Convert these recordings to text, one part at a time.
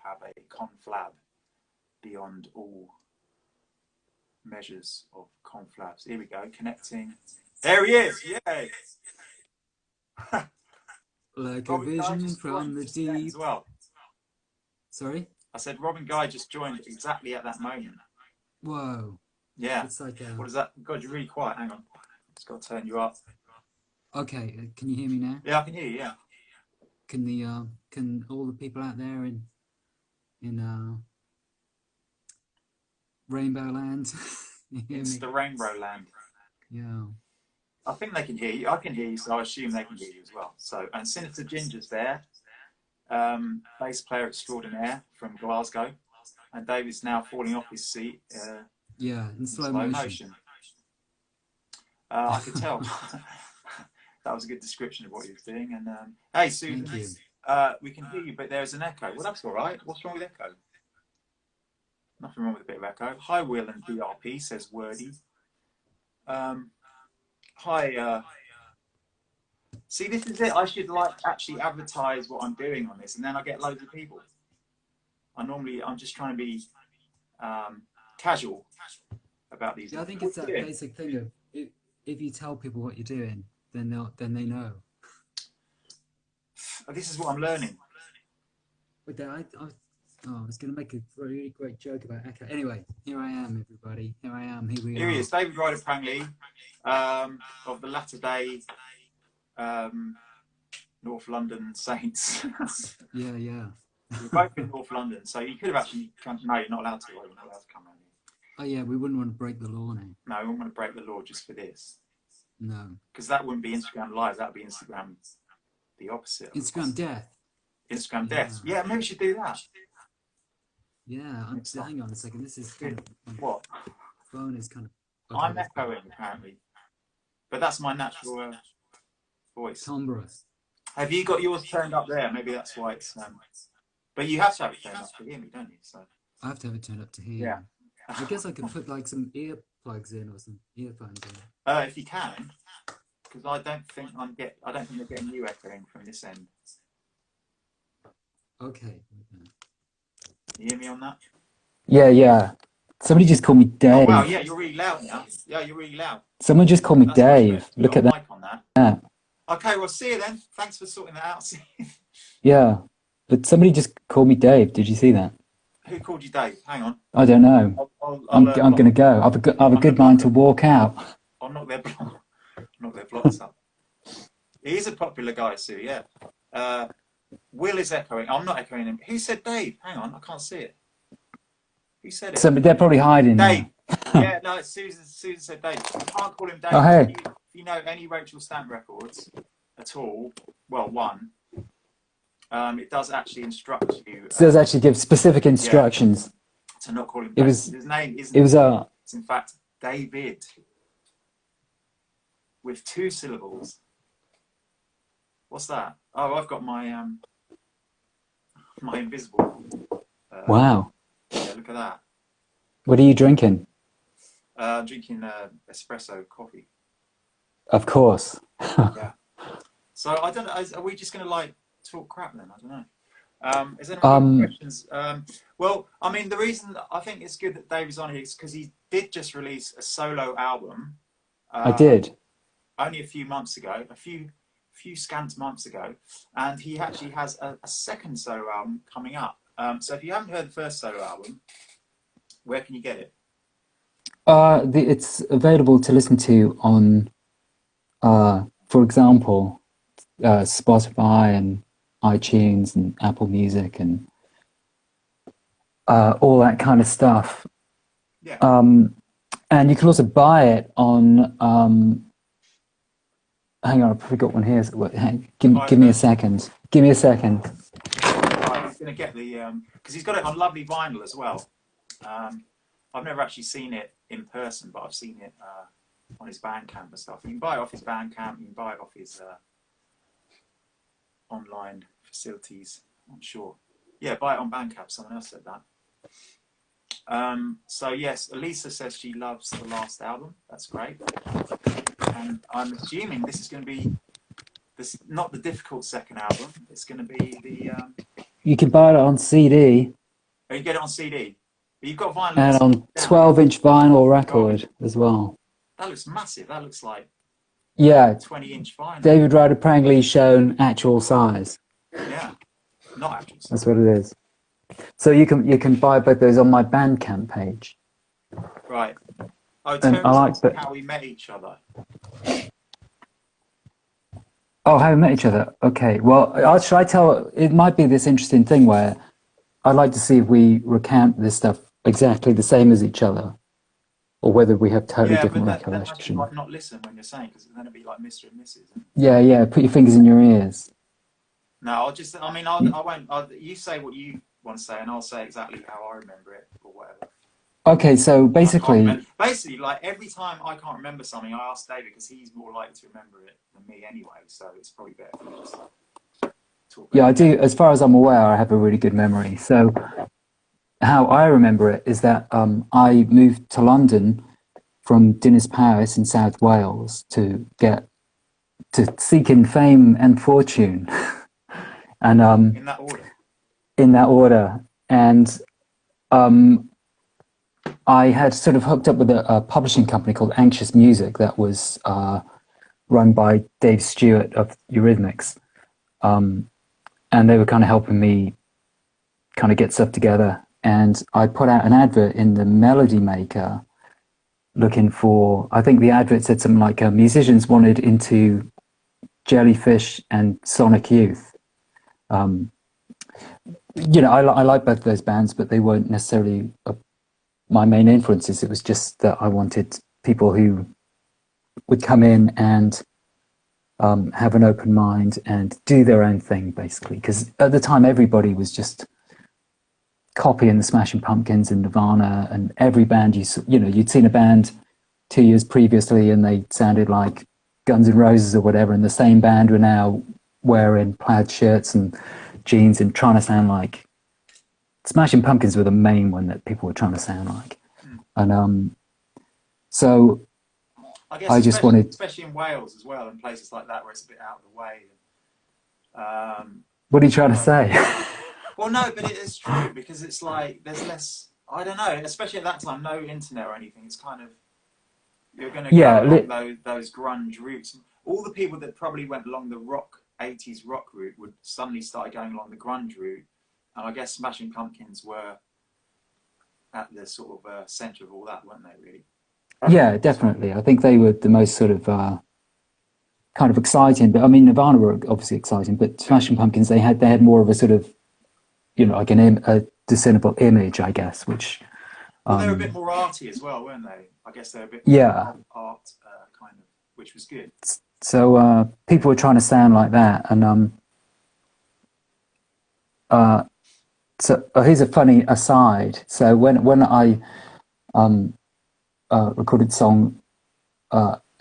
have a conflab beyond all measures of conflabs. Here we go, connecting. There he is, yay! Like a vision from the deep. As well. Sorry? I said Robin Guy just joined exactly at that moment. Whoa. Yeah. It's like what is that? God, you're really quiet. Hang on. Just got to turn you up. Okay, can you hear me now? Yeah, I can hear you, yeah. Can all the people out there in Rainbow Land hear It's me? the Rainbow Land. Yeah. I think they can hear you. I can hear you, so I assume they can hear you as well. So, and Sinister Ginger's there, bass player extraordinaire from Glasgow, and David's now falling off his seat. Yeah, in slow motion. I could tell. That was a good description of what he was doing. And hey, Susan, we can hear you, but there's an echo. Well, that's all right. What's wrong with echo? Nothing wrong with a bit of echo. Hi, Will and DRP, says Wordy. Hi. See, this is it. I should actually advertise what I'm doing on this, and then I get loads of people. I'm just trying to be casual about these. Yeah, I think it's that basic thing of if you tell people what you're doing, then they know. This is what I'm learning. But I was going to make a really great joke about echo. Anyway, here I am, everybody. Here I am. Here we are. Here he is, David Ryder Prangley, of the latter day North London Saints. Yeah. We're both in North London, so you could have actually come. No, you're not allowed to. You're not allowed to come around here. Oh yeah, we wouldn't want to break the law now. No, we wouldn't want to break the law just for this. No. Because that wouldn't be Instagram Live. That would be Instagram the opposite. Instagram death. Instagram death. Yeah, maybe we should do that. Yeah, hang on a second. This is kind of what? Phone is kind of. Okay, I'm echoing apparently, but that's my natural voice. Timbre. Have you got yours turned up there? Maybe that's why it's. But you have to have it turned up to hear me, don't you? So. I have to have it turned up to hear. Yeah. I guess I could put like some earplugs in or some earphones in. If you can, because I don't think they're getting you echoing from this end. Okay. You hear me on that? Yeah. Somebody just called me Dave. Oh wow, yeah, you're really loud now. Yeah, you're really loud. Someone just called me Dave. Look at that. On that. Okay, well, see you then. Thanks for sorting that out. Yeah, but somebody just called me Dave. Did you see that? Who called you Dave? Hang on. I don't know. I'm going to go. I've a good mind to walk out. I'll knock their blocks up. He is a popular guy, Sue, yeah. Will is echoing. I'm not echoing him. Who said Dave? Hang on, I can't see it. Who said it? They're probably hiding. Dave. Yeah, no, it's Susan. Susan said Dave. You can't call him Dave. Oh, hey. If you know any Rachel Stamp records at all, well, one, it does actually instruct you. It does actually give specific instructions. To not call him Dave. His name isn't. It's in fact David with 2 syllables. What's that? Oh, I've got my my invisible. Wow. Yeah, look at that. What are you drinking? Drinking espresso coffee. Of course. Yeah. So I don't know. Are we just going to talk crap then? I don't know. Is there any questions? Well, I mean, the reason I think it's good that Dave is on here is because he did just release a solo album. I did. Only a few months ago, a few scant months ago, and he actually has a second solo album coming up. So if you haven't heard the first solo album, where can you get it? It's available to listen to on, for example, Spotify and iTunes and Apple Music and all that kind of stuff. Yeah. And you can also buy it on. Hang on, I forgot one here. Give me a second. Give me a second. He's going to get the because he's got it on lovely vinyl as well. I've never actually seen it in person, but I've seen it on his Bandcamp and stuff. You can buy it off his Bandcamp. You can buy it off his online facilities. I'm sure. Yeah, buy it on Bandcamp. Someone else said that. So yes, Elisa says she loves the last album. That's great. And I'm assuming this is going to be not the difficult second album. It's going to be the You can buy it on CD. Oh, you get it on CD. But you've got vinyl. And on 12-inch vinyl record as well. That looks massive. That looks like 20-inch vinyl. David Ryder Prangley shown actual size. Yeah, not actual size. That's what it is. So you can buy both those on my Bandcamp page. Right. Oh, tell us how we met each other. Oh, how we met each other. Okay. Well, should I tell? It might be this interesting thing where I'd like to see if we recount this stuff exactly the same as each other, or whether we have totally different recollections. Like not listen when you're saying, because then it'd be like Mr. and Mrs. Yeah. Put your fingers in your ears. No, I won't. You say what you want to say, and I'll say exactly how I remember it, or whatever. Okay, so basically, like every time I can't remember something, I ask David because he's more likely to remember it than me anyway. So it's probably better if we just talk. Yeah, I do. As far as I'm aware, I have a really good memory. So how I remember it is that I moved to London from Dinas Powys in South Wales to seek in fame and fortune, and in that order. In that order, and I had sort of hooked up with a publishing company called Anxious Music that was run by Dave Stewart of Eurythmics. And they were kind of helping me kind of get stuff together. And I put out an advert in the Melody Maker looking for, I think the advert said something like musicians wanted into Jellyfish and Sonic Youth. You know, I like both of those bands, but they weren't necessarily my main influences. It was just that I wanted people who would come in and have an open mind and do their own thing, basically. Because at the time, everybody was just copying the Smashing Pumpkins and Nirvana and every band you'd seen a band 2 years previously and they sounded like Guns N' Roses or whatever, and the same band were now wearing plaid shirts and jeans and trying to sound like Smashing Pumpkins were the main one that people were trying to sound like. And so I guess I just wanted, especially in Wales as well, and places like that where it's a bit out of the way. What are you trying to say? Well, no, but it is true because it's like there's less. I don't know, especially at that time, no internet or anything. It's kind of you're going to go along those grunge routes. All the people that probably went along the 80s rock route would suddenly start going along the grunge route. And I guess Smashing Pumpkins were at the sort of centre of all that, weren't they, really? Yeah, definitely. I think they were the most sort of kind of exciting. But I mean, Nirvana were obviously exciting, but Smashing Pumpkins, they had more of a sort of, like a discernible image, I guess, which... Well, they were a bit more arty as well, weren't they? I guess they were a bit more art kind of, which was good. So people were trying to sound like that, and so here's a funny aside. So when I recorded the song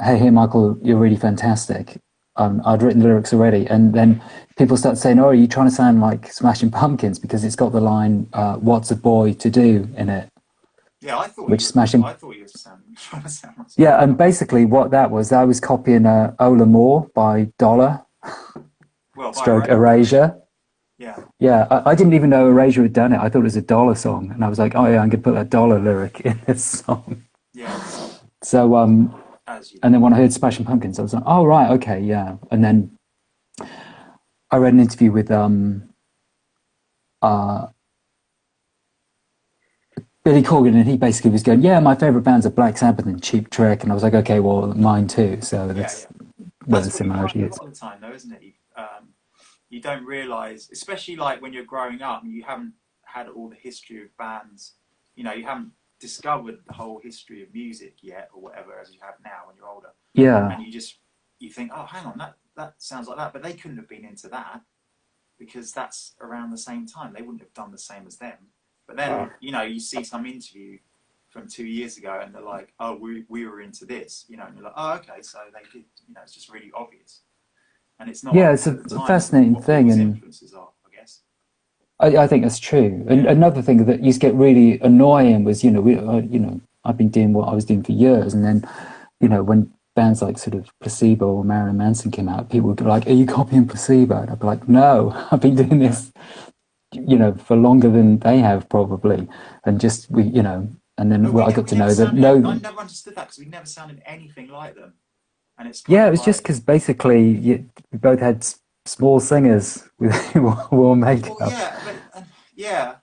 Hey Michael, You're Really Fantastic, I'd written the lyrics already, and then people started saying, oh, are you trying to sound like Smashing Pumpkins because it's got the line what's a boy to do in it. Yeah, I thought you were trying to sound like... Yeah, and basically what that was, I was copying Ola Moore by Dollar, stroke Erasure. Yeah, I didn't even know Erasure had done it. I thought it was a Dollar song, and I was like, oh yeah, I'm going to put that Dollar lyric in this song. Yeah. So, and then when I heard Smashing Pumpkins, I was like, oh right, okay, yeah. And then I read an interview with Billy Corgan, and he basically was going, yeah, my favourite bands are Black Sabbath and Cheap Trick, and I was like, okay, well, mine too. So that's where the similarity is. That's what you find a lot of the time, though, isn't it? You don't realise, especially like when you're growing up, and you haven't had all the history of bands. You haven't discovered the whole history of music yet, or whatever, as you have now when you're older. Yeah. And you think, oh, hang on, that sounds like that, but they couldn't have been into that because that's around the same time. They wouldn't have done the same as them. But then, you see some interview from 2 years ago and they're like, oh, we were into this, and you're like, oh, okay, so they did, it's just really obvious. And it's not... Yeah, it's a fascinating thing. And influences are, I guess. I think that's true. And another thing that used to get really annoying was, I've been doing what I was doing for years. And then, when bands like sort of Placebo or Marilyn Manson came out, people would be like, are you copying Placebo? And I'd be like, no, I've been doing this you know, for longer than they have probably, and just you know, and then I got to know that. I never understood that because we never sounded anything like them, and it's yeah, it was just because basically we both had small singers with warm makeup. Well, yeah.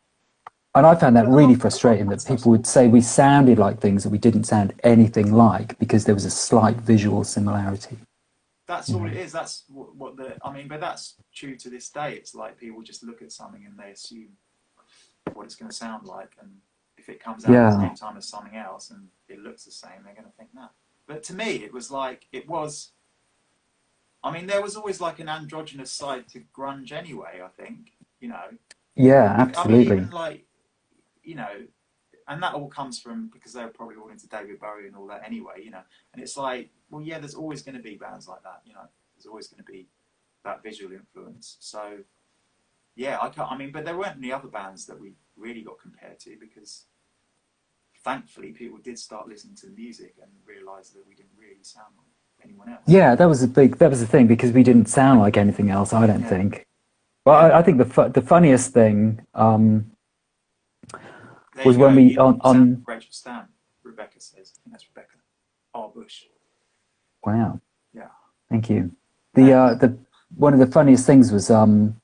And I found that really frustrating that people would say we sounded like things that we didn't sound anything like because there was a slight visual similarity. That's all it is. That's what I mean, but that's true to this day. It's like people just look at something and they assume what it's going to sound like, and if it comes out at the same time as something else and it looks the same, they're going to think that. But to me, it was like I mean, there was always like an androgynous side to grunge anyway. I think, you know. Yeah, absolutely. I mean, even like, you know, and that all comes from because they were probably all into David Bowie and all that anyway, you know. And it's like, well, yeah, there's always going to be bands like that, you know. There's always going to be that visual influence. So, yeah, I mean, but there weren't any other bands that we really got compared to because, thankfully, people did start listening to the music and realise that we didn't really sound like anyone else. Yeah, that was the thing because we didn't sound like anything else. I don't think. Well, I think the funniest thing. Was when we on Rachel Stan, Rebecca says. I think that's Rebecca. R. Bush. Wow. Yeah. Thank you. The one of the funniest things was when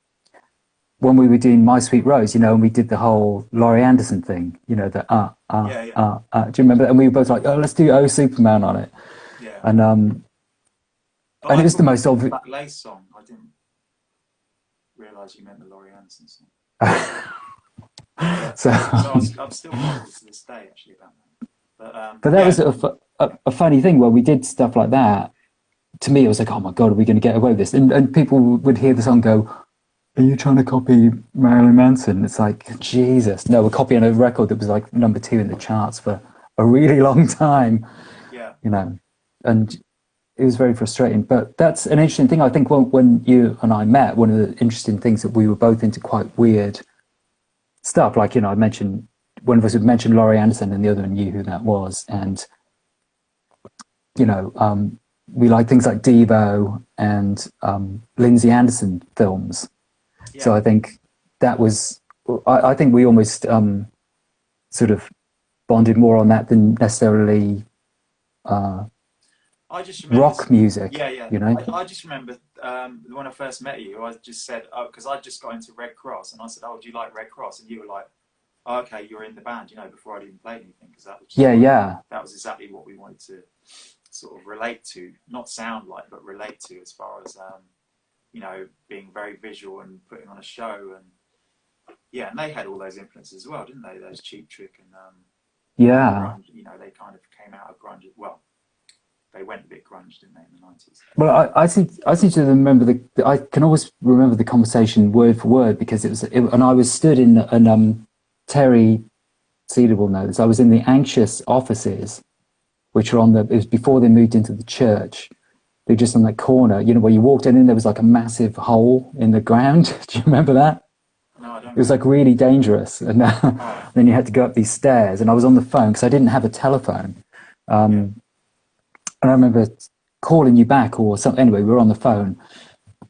we were doing My Sweet Rose, you know, and we did the whole Laurie Anderson thing, you know, the do you remember that? And we were both like, oh, let's do Oh Superman on it. Yeah. And it was the most obvious. That Lace song, I didn't realise you meant the Laurie Anderson song. So I'm still bothered to this day actually about that. But that was a funny thing where we did stuff like that. To me, it was like, oh my God, are we going to get away with this? And people would hear the song go, are you trying to copy Marilyn Manson? It's like, Jesus. No, we're copying a record that was like #2 in the charts for a really long time. Yeah. You know, and it was very frustrating. But that's an interesting thing. I think when you and I met, one of the interesting things that we were both into quite weird stuff. Like, you know, I mentioned, one of us would mention Laurie Anderson and the other one knew who that was. And, you know, we like things like Devo and Lindsay Anderson films. Yeah. So I think that was, I think we almost sort of bonded more on that than necessarily I just remember rock music. Yeah. You know? I just remember when I first met you, I just said, because I just got into Red Cross, and I said, oh, do you like Red Cross? And you were like, oh, okay, you're in the band, you know, before I even played anything, because that was that was exactly what we wanted to sort of relate to, not sound like, but relate to, as far as you know, being very visual and putting on a show. And yeah, and they had all those influences as well, didn't they? Those Cheap Trick and grunge, you know, they kind of came out of grunge. Well, they went a bit grunge, didn't they, in the 90s? Well, I seem to remember I can always remember the conversation word for word, because and I was stood in and Terry Cedar will know this. I was in the Anxious offices, which were it was before they moved into the church. They were just on that corner, you know, where you walked in and there was like a massive hole in the ground. Do you remember that? No, I don't. It was like really dangerous. And then you had to go up these stairs, and I was on the phone because I didn't have a telephone. And I remember calling you back or something. Anyway, we were on the phone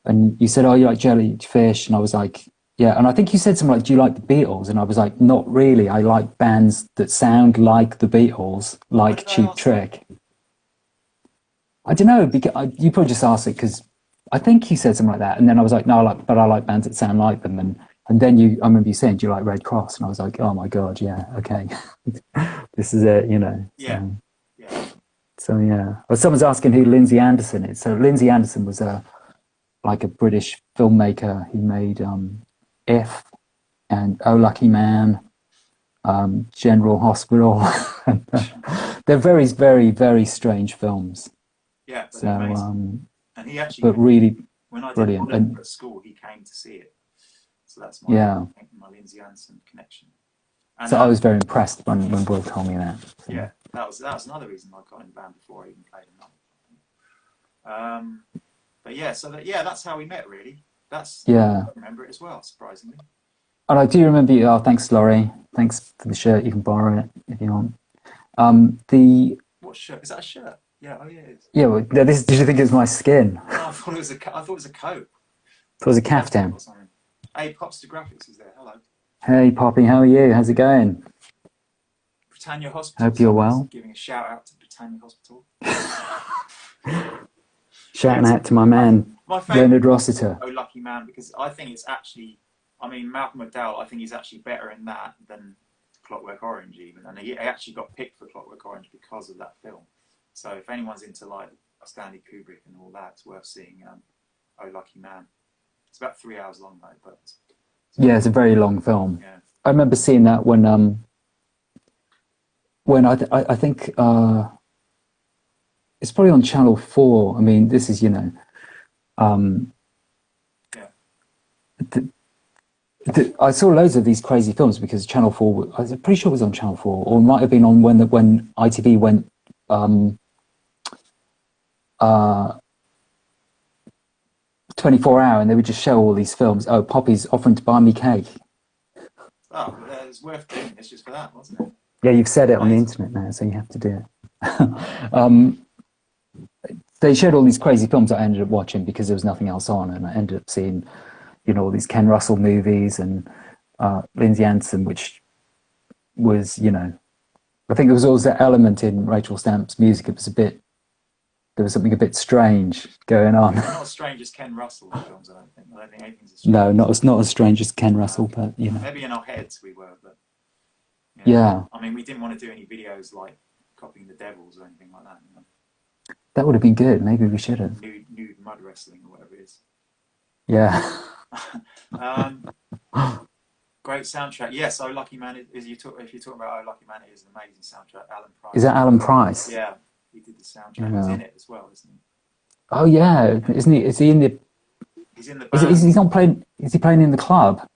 and you said, oh, you like jellyfish? And I was like, yeah. And I think you said something like, do you like the Beatles? And I was like, not really. I like bands that sound like the Beatles, like Cheap Trick. I don't know. You probably just asked it because I think you said something like that. And then I was like, no, I like bands that sound like them. And then I remember you saying, do you like Red Cross? And I was like, oh my God, yeah, okay. This is it, you know. Yeah. So yeah. Well, someone's asking who Lindsay Anderson is. So Lindsay Anderson was like a British filmmaker who made If and Oh Lucky Man, General Hospital. They're very, very, very strange films. Yeah, but so and he actually, but really when I did brilliant. And at school, he came to see it. So that's my Lindsay Anderson connection. And, so I was very impressed when Will told me that. So. Yeah, that was another reason I got in the band before I even played a night. But yeah, so that's how we met, really. I remember it as well, surprisingly. And I do remember you. Oh, thanks, Laurie. Thanks for the shirt. You can borrow it if you want. What shirt? Is that a shirt? Yeah, oh yeah, it is. Yeah, well, did you think it was my skin? Oh, I thought it was a coat. I thought it was a caftan. Hey, Popster Graphics is there. Hello. Hey, Poppy, how are you? How's it going? Britannia Hospital. Hope you're well. Giving a shout out to Britannia Hospital. Shouting out to my man, my favourite Leonard Rossiter. Oh Lucky Man, because I think it's actually, I mean, Malcolm McDowell, I think he's actually better in that than Clockwork Orange even, and he actually got picked for Clockwork Orange because of that film. So if anyone's into like Stanley Kubrick and all that, it's worth seeing Oh Lucky Man. It's about 3 hours long though, but yeah, it's a very long film. Yeah. I remember seeing that when I think it's probably on Channel 4. I mean, this is, you know, I saw loads of these crazy films because Channel 4, I was pretty sure it was on Channel 4, or it might have been on when ITV went 24-hour, and they would just show all these films. Oh, Poppy's offering to buy me cake. Oh, it's worth doing this just for that, wasn't it? Yeah, you've said it on the internet now, so you have to do it. They showed all these crazy films that I ended up watching because there was nothing else on, and I ended up seeing, you know, all these Ken Russell movies and Lindsay Anderson, which was, you know, I think there was always that element in Rachel Stamp's music. It was there was something a bit strange going on. Not as strange as Ken Russell films, I don't think. I don't think anything's as strange. No, not as strange as Ken Russell, but, you know. Maybe in our heads we were, but... Yeah. I mean, we didn't want to do any videos like copying the Devils or anything like that. You know? That would have been good. Maybe we should have. Nude mud wrestling or whatever it is. Yeah. Great soundtrack. Yes, Oh Lucky Man. If you're talking about Oh Lucky Man, it is an amazing soundtrack. Alan Price. Is that Alan Price? Yeah, he did the soundtrack. He's in it as well, isn't he? Oh yeah, isn't he? Is he in the? He's in the band. Is he not playing? Is he playing in the club?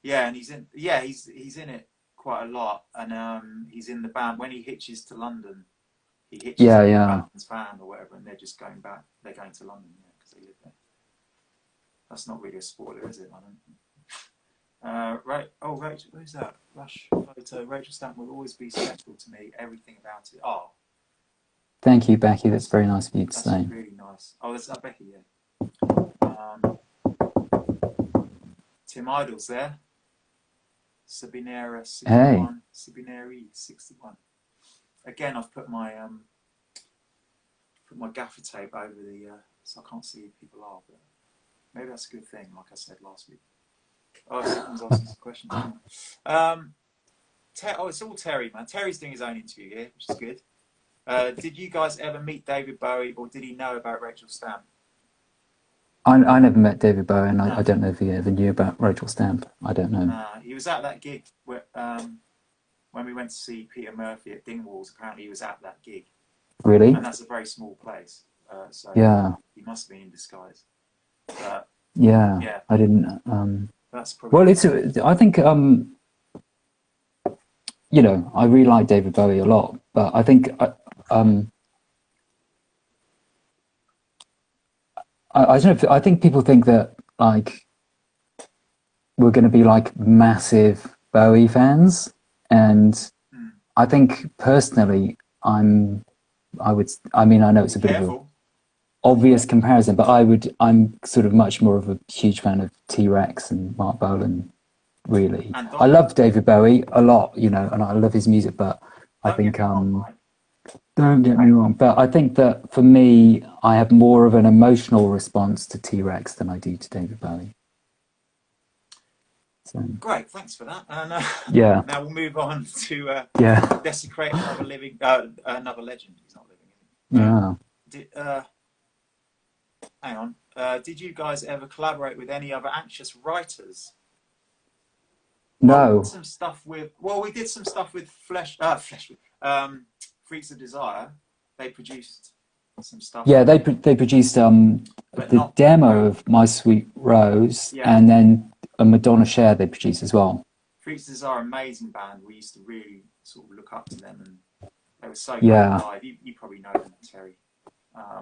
Yeah, and he's in. Yeah, he's in it quite a lot, and he's in the band when he hitches to London. He hitches to the band's van or whatever, and they're just going back. They're going to London, yeah, because they live there. That's not really a spoiler, is it? I don't think. Right. Oh, Rachel, who's that? Rush photo. Rachel Stamp will always be special to me. Everything about it. Oh. Thank you, Becky. That's very nice of you to That's say. Really nice. Oh, that's Becky. Yeah. Tim Idle's there. Sabinera 61. Hey. Sabineri 61. Again, I've put my gaffer tape over the so I can't see who people are, but maybe that's a good thing. Like I said last week. Oh, someone's asking some questions. It's all Terry, man. Terry's doing his own interview here, which is good. Did you guys ever meet David Bowie, or did he know about Rachel Stamp? I never met David Bowie, and I don't know if he ever knew about Rachel Stamp. I don't know. He was at that gig where, when we went to see Peter Murphy at Dingwalls. Apparently, he was at that gig. Really? And that's a very small place. So yeah. He must have been in disguise. Yeah. I didn't. That's probably. Well, I think you know, I really like David Bowie a lot, but I think I don't know. I think people think that like we're going to be like massive Bowie fans, and I think personally, I mean, I know it's a bit of an obvious comparison, but I'm sort of much more of a huge fan of T-Rex and Mark Bolan. Really, I love David Bowie a lot, you know, and I love his music, but I think don't get me wrong, but I think that for me, I have more of an emotional response to T-Rex than I do to David Bowie. So. Great, thanks for that. And yeah. Now we'll move on to desecrate another living, another legend. He's not living. Hang on. Did you guys ever collaborate with any other anxious writers? No. We did some stuff with Freaks of Desire. They produced some stuff. Yeah, they produced the demo of My Sweet Rose, and then a Madonna Share they produced as well. Freaks of Desire, amazing band. We used to really sort of look up to them, and they were so great live. You probably know them, Terry.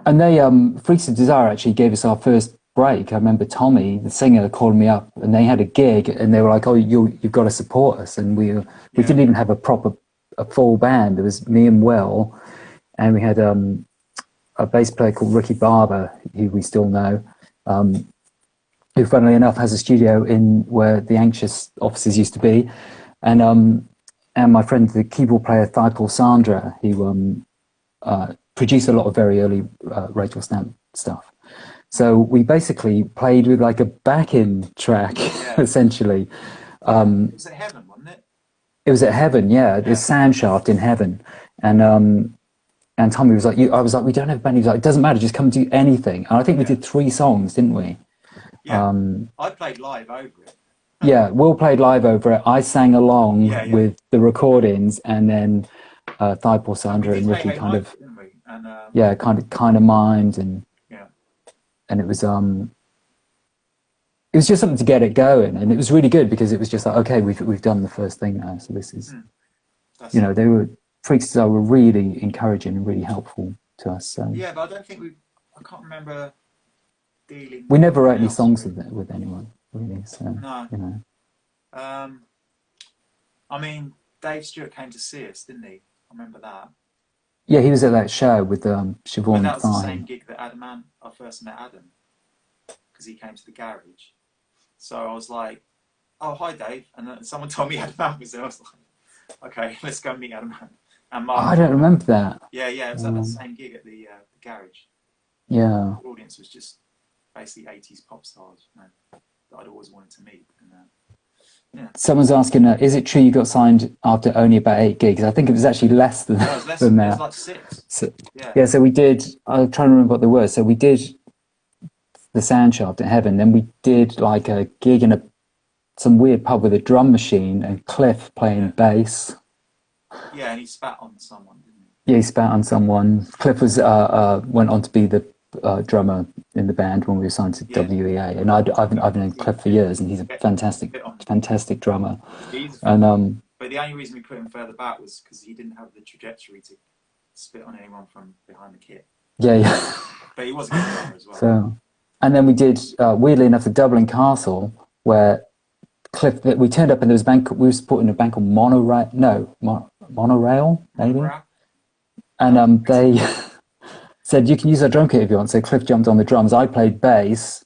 And they Freaks of Desire actually gave us our first break. I remember Tommy, the singer, called me up, and they had a gig, and they were like, "Oh, you've got to support us." And we didn't even have a full band. There was me and Will, and we had a bass player called Ricky Barber, who we still know, who, funnily enough, has a studio in where the Anxious offices used to be, and my friend, the keyboard player Thipal Sandra, who produced a lot of very early Rachel Stamp stuff. So we basically played with like a back-in track, essentially. It was at Heaven, wasn't it? It was at Heaven, yeah. The Sand Shaft in Heaven, and Tommy was like, I was like, we don't have a band. He was like, it doesn't matter, just come do anything. And I think we did 3 songs, didn't we? Yeah. I played live over it. Yeah, Will played live over it. I sang along with the recordings, and then Thipal Sandra and Ricky kind of, kind of mimed, and it was just something to get it going, and it was really good because it was just like, okay, we've done the first thing now, so this is, they were Freaks were really encouraging and really helpful to us. So. Yeah, but I don't think I can't remember dealing. We never wrote any songs with anyone, really. So no. I mean, Dave Stewart came to see us, didn't he? I remember that. Yeah, he was at that show with Siobhan. That was the same gig that I first met Adam, because he came to the garage. So I was like, "Oh, hi, Dave," and then someone told me Adam was there. I was like, "Okay, let's go meet Adam." And Mark, I don't remember that. Yeah, it was at the same gig at the garage. Yeah. The audience was just basically 80s pop stars, that I'd always wanted to meet. And, Someone's asking, is it true you got signed after only about 8 gigs? I think it was actually less than that. It was like 6. So, so we did, I'm trying to remember what they were. So we did the Sand Shaft at Heaven, then we did like a gig in some weird pub with a drum machine and Cliff playing bass. Yeah, and he spat on someone, didn't he? Yeah, he spat on someone. Cliff was went on to be the drummer in the band when we were signed to WEA, and I've known Cliff for years, and he's a fantastic drummer. And but the only reason we put him further back was because he didn't have the trajectory to spit on anyone from behind the kit. Yeah. But he was a good drummer as well. So, and then we did weirdly enough the Dublin Castle, where Cliff, we turned up and there was a band. We were supporting a band called Monorail, maybe. And they said, you can use our drum kit if you want. So Cliff jumped on the drums. I played bass,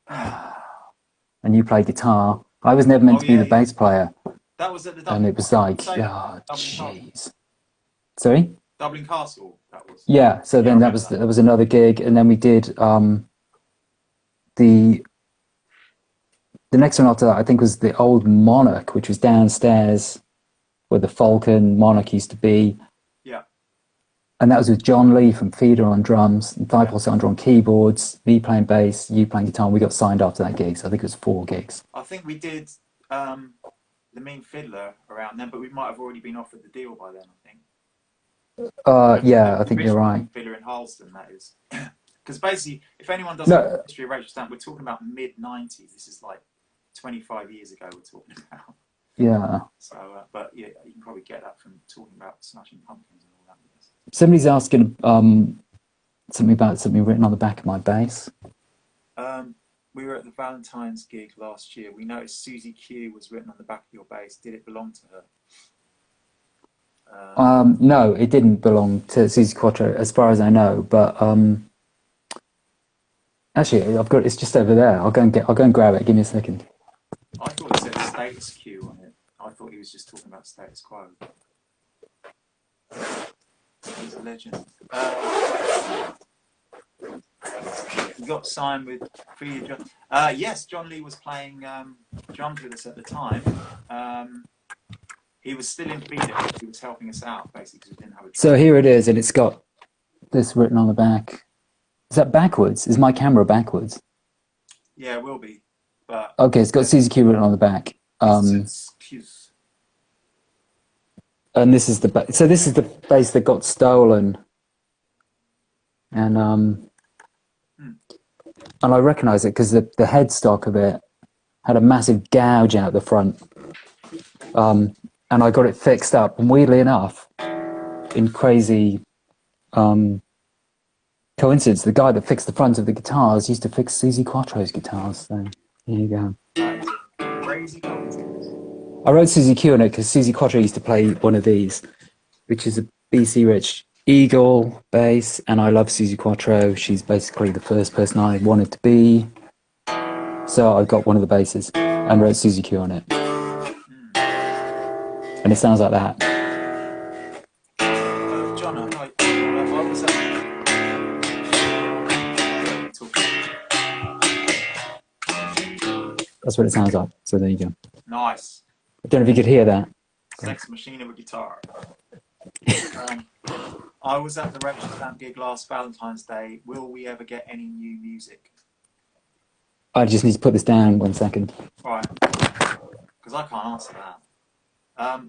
and you played guitar. I was never meant to be the bass player. That was at the Dublin. And it was like, jeez. Sorry? Dublin Castle. That was. Yeah. So then that was another gig, and then we did the next one after that, I think, was the old Monarch, which was downstairs where the Falcon Monarch used to be. Yeah. And that was with John Lee from Feeder on drums, and Thipal Sandra on keyboards, me playing bass, you playing guitar, and we got signed after that gig. So I think it was 4 gigs. I think we did the Mean Fiddler around then, but we might have already been offered the deal by then, I think. Yeah, I think you're right. Fiddler in Harleston, that is. Because basically, if anyone doesn't know the history of Rachel Stamp, we're talking about mid-90s. This is like 25 years ago we're talking about. Yeah. So, but yeah, you can probably get that from talking about Smashing Pumpkins and all that. Somebody's asking something about something written on the back of my bass. We were at the Valentine's gig last year. We noticed Susie Q was written on the back of your bass. Did it belong to her? No, it didn't belong to Susie Quattro, as far as I know. But actually, it's just over there. I'll go and grab it. Give me a second. I thought it said status quo on it. I thought he was just talking about status quo. He's a legend. We got signed with Feeder. Yes, John Lee was playing drums with us at the time. He was still in Feeder. He was helping us out, basically, because we didn't have a drum. So here it is, and it's got this written on the back. Is that backwards? Is my camera backwards? Yeah, it will be. But okay, it's got Susie Q written on the back. And this is the so this is the bass that got stolen, and I recognise it because the headstock of it had a massive gouge out the front, and I got it fixed up. And weirdly enough, in crazy coincidence, the guy that fixed the front of the guitars used to fix Susie Quattro's guitars. So here you go. Crazy coincidence. I wrote Susie Q on it because Susie Quattro used to play one of these, which is a BC Rich Eagle bass, and I love Susie Quattro. She's basically the first person I wanted to be. So I got one of the basses and wrote Suzuki on it. And it sounds like that. John, I was That's what it sounds like. So there you go. Nice. I don't know if you could hear that. Sex machine of a guitar. I was at the Wretched Stamp gig last Valentine's Day. Will we ever get any new music? I just need to put this down 1 second. Right. Because I can't answer that.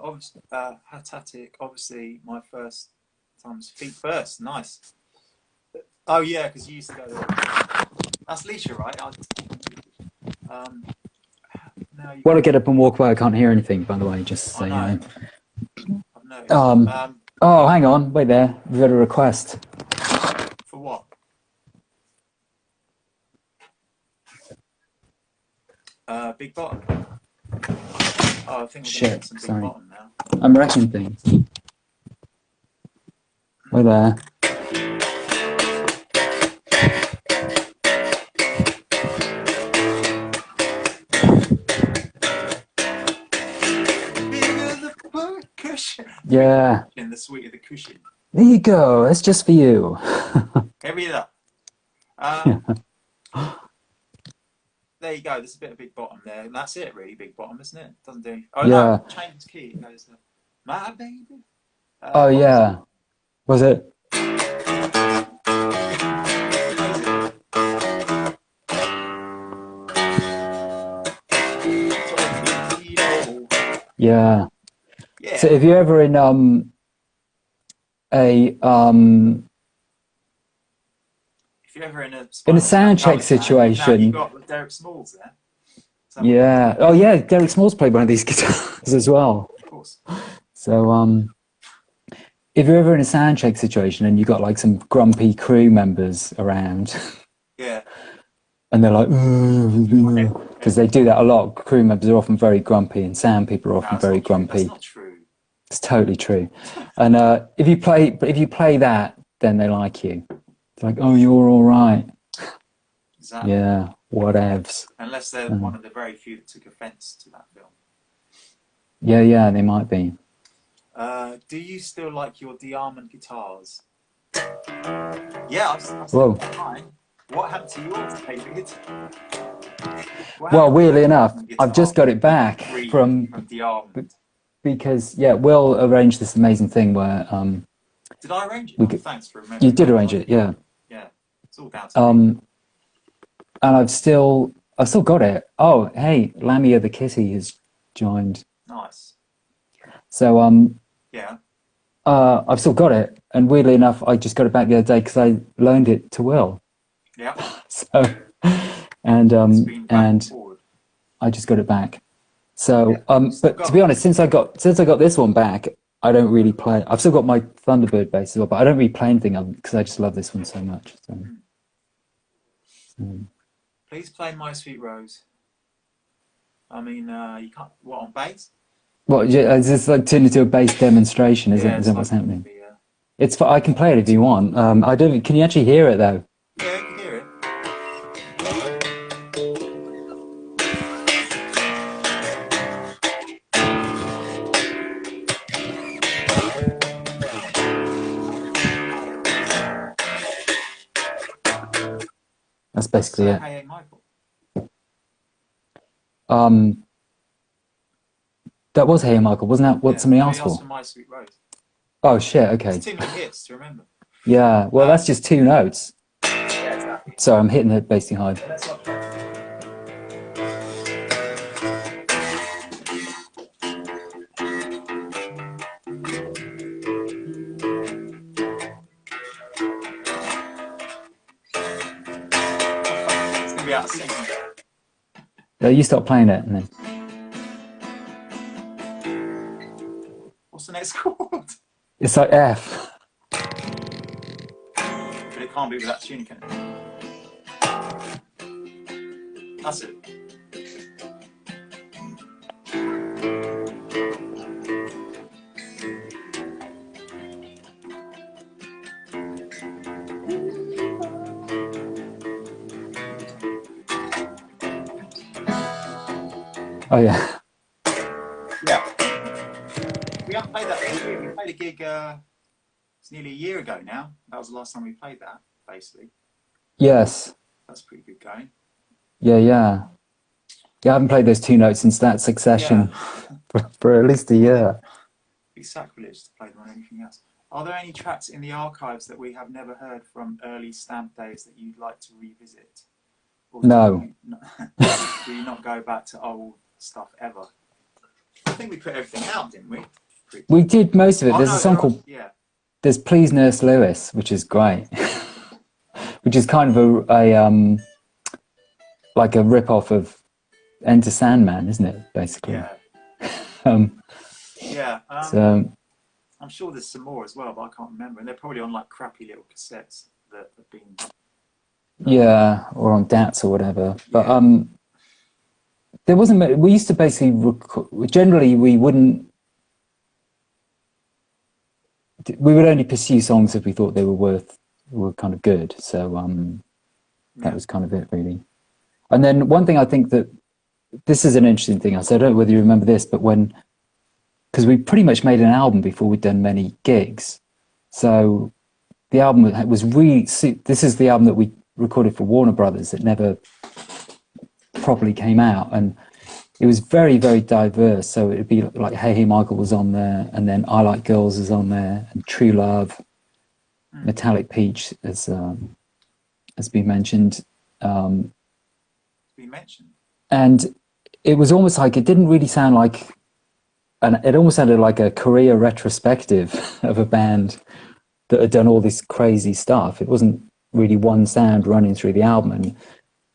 Obviously, Hatatic, obviously, my first time's feet first. Nice. Oh, yeah, because you used to go there. That's Leisha, right? When I get up and walk away, I can't hear anything, by the way, just so you know. I've noticed. Oh, hang on. Wait there. We've got a request. For what? Big bottom. Oh, I think we're going to get some big bottom now. I'm wrecking things. Wait there. Yeah. In the sweet of the cushion. There you go. That's just for you. Every it up. There you go. There's a bit of big bottom there. And that's it, really. Big bottom, isn't it? Doesn't do. Oh, yeah. No. Change key. It goes, my baby. Oh, yeah. Was it? Yeah. Yeah. So if you're ever in if you're ever in a sound check situation, you got Derek Smalls there. Yeah. Oh yeah, Derek Smalls played one of these guitars as well. Of course. So if you're ever in a sound check situation and you've got like some grumpy crew members around, yeah, and they're like, because they do that a lot. Crew members are often very grumpy, and sound people are often very grumpy. That's not true. It's totally true. And if you play that, then they like you. It's like, oh, you're all right. Exactly. Yeah, whatevs. Unless they're one of the very few that took offence to that film. Yeah, they might be. Do you still like your de-armament guitars? Yeah, I've Whoa. mine. What happened to yours, David? Well, weirdly enough, I've just got it back from de-armament. Because Will arranged this amazing thing where did I arrange it? Thanks for remembering. You did arrange it, yeah. Yeah, it's all down to me. And I've still got it. Oh, hey, Lamia the kitty has joined. Nice. So yeah. I've still got it, and weirdly enough, I just got it back the other day because I loaned it to Will. Yeah. So and I just got it back. So yeah, but to be honest, since I got this one back, I don't really play. I've still got my Thunderbird bass as well, but I don't really play anything because I just love this one so much. So. Please play My Sweet Rose. I mean, you can't. What, on bass? What? Is this like turned into a bass demonstration? Is that what's happening? It's. I can play it if you want. I don't. Can you actually hear it though? Yeah, I can hear it. That's basically it. Hey, Michael. That was Hey Michael, wasn't that what somebody asked for? For My Sweet Rose. Oh shit, okay. It's 2 minute hits to remember. Yeah, well that's just 2 notes. Yeah, exactly. Sorry, I'm hitting the bass high. Be out of sync. You stop playing it and then. What's the next chord? It's like F. But it can't be without tuning, can it? That's it. Oh yeah. Yeah. We haven't played that for a year. We played a gig, it's nearly a year ago now. That was the last time we played that, basically. Yes. That's pretty good going. Yeah, yeah. Yeah, I haven't played those two notes since that succession for at least a year. It'd be sacrilege to play them on anything else. Are there any tracks in the archives that we have never heard from early Stamp days that you'd like to revisit? Or No. Do you not go back to old stuff ever? I think we put everything out, didn't we? We did most of it. There's a song called Yeah. There's Please Nurse Lewis, which is great. Which is kind of a like a rip-off of Enter Sandman, isn't it, basically? Yeah. Yeah. I'm sure there's some more as well, but I can't remember. And they're probably on like crappy little cassettes that have been. Yeah, or on DATs or whatever. But there wasn't. We used to basically generally we would only pursue songs if we thought they were kind of good. So that was kind of it, really. And then one thing I think that this is an interesting thing. I don't know whether you remember this, but because we pretty much made an album before we'd done many gigs, so the album was really. This is the album that we recorded for Warner Brothers. It never properly came out, and it was very, very diverse. So it'd be like Hey Hey Michael was on there, and then I Like Girls is on there, and True Love, Metallic Peach has been mentioned. And it was almost like, it didn't really sound like, and it almost sounded like a career retrospective of a band that had done all this crazy stuff. It wasn't really one sound running through the album. And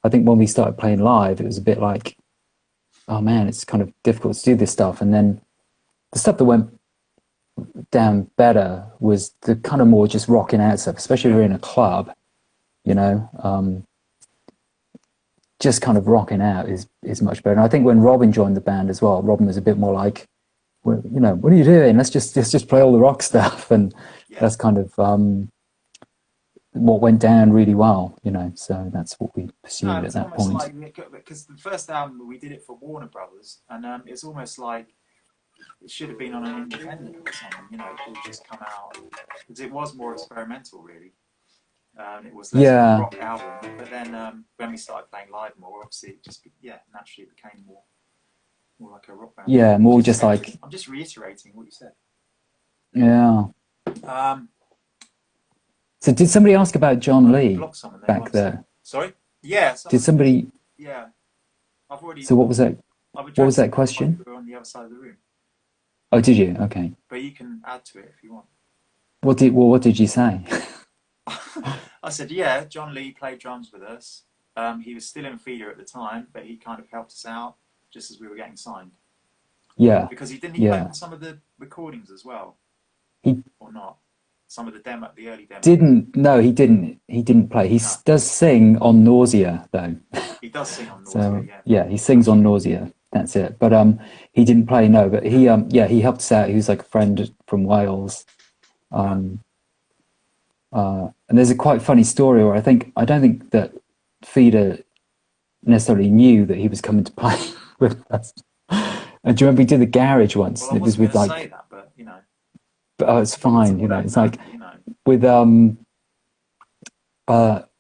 I think when we started playing live, it was a bit like, oh man, it's kind of difficult to do this stuff. And then the stuff that went down better was the kind of more just rocking out stuff, especially if you're in a club, you know, just kind of rocking out is much better. And I think when Robin joined the band as well, Robin was a bit more like, well, you know, what are you doing? Let's just play all the rock stuff. And that's kind of what went down really well, you know. So that's what we pursued at that point. Like, because the first album we did it for Warner Brothers, and it's almost like it should have been on an independent or something, you know. It should have just come out because it was more experimental, really. It was less of a rock album, but then when we started playing live more, obviously it just naturally became more like a rock band. Yeah, more just like. I'm just reiterating what you said. Yeah. So did somebody ask about John Lee back there? Sorry? Yeah. Did somebody? Yeah. I've already. So what was that? What was that question? On the other side of the room. Oh, did you? Okay. But you can add to it if you want. What did you say? I said, yeah, John Lee played drums with us. He was still in Feeder at the time, but he kind of helped us out just as we were getting signed. Yeah. Because he play on some of the recordings as well. Or not? Some of the early demos. No, he didn't play. He does sing on Nausea, though. He does sing on Nausea, so, yeah, he sings on Nausea. That's it. But he didn't play, no. But he helped us out. He was like a friend from Wales. And there's a quite funny story where I don't think that Feeder necessarily knew that he was coming to play with us. And do you remember we did the garage once? Well, it was with like. Say that, but you know. But it's fine, you know. It's like with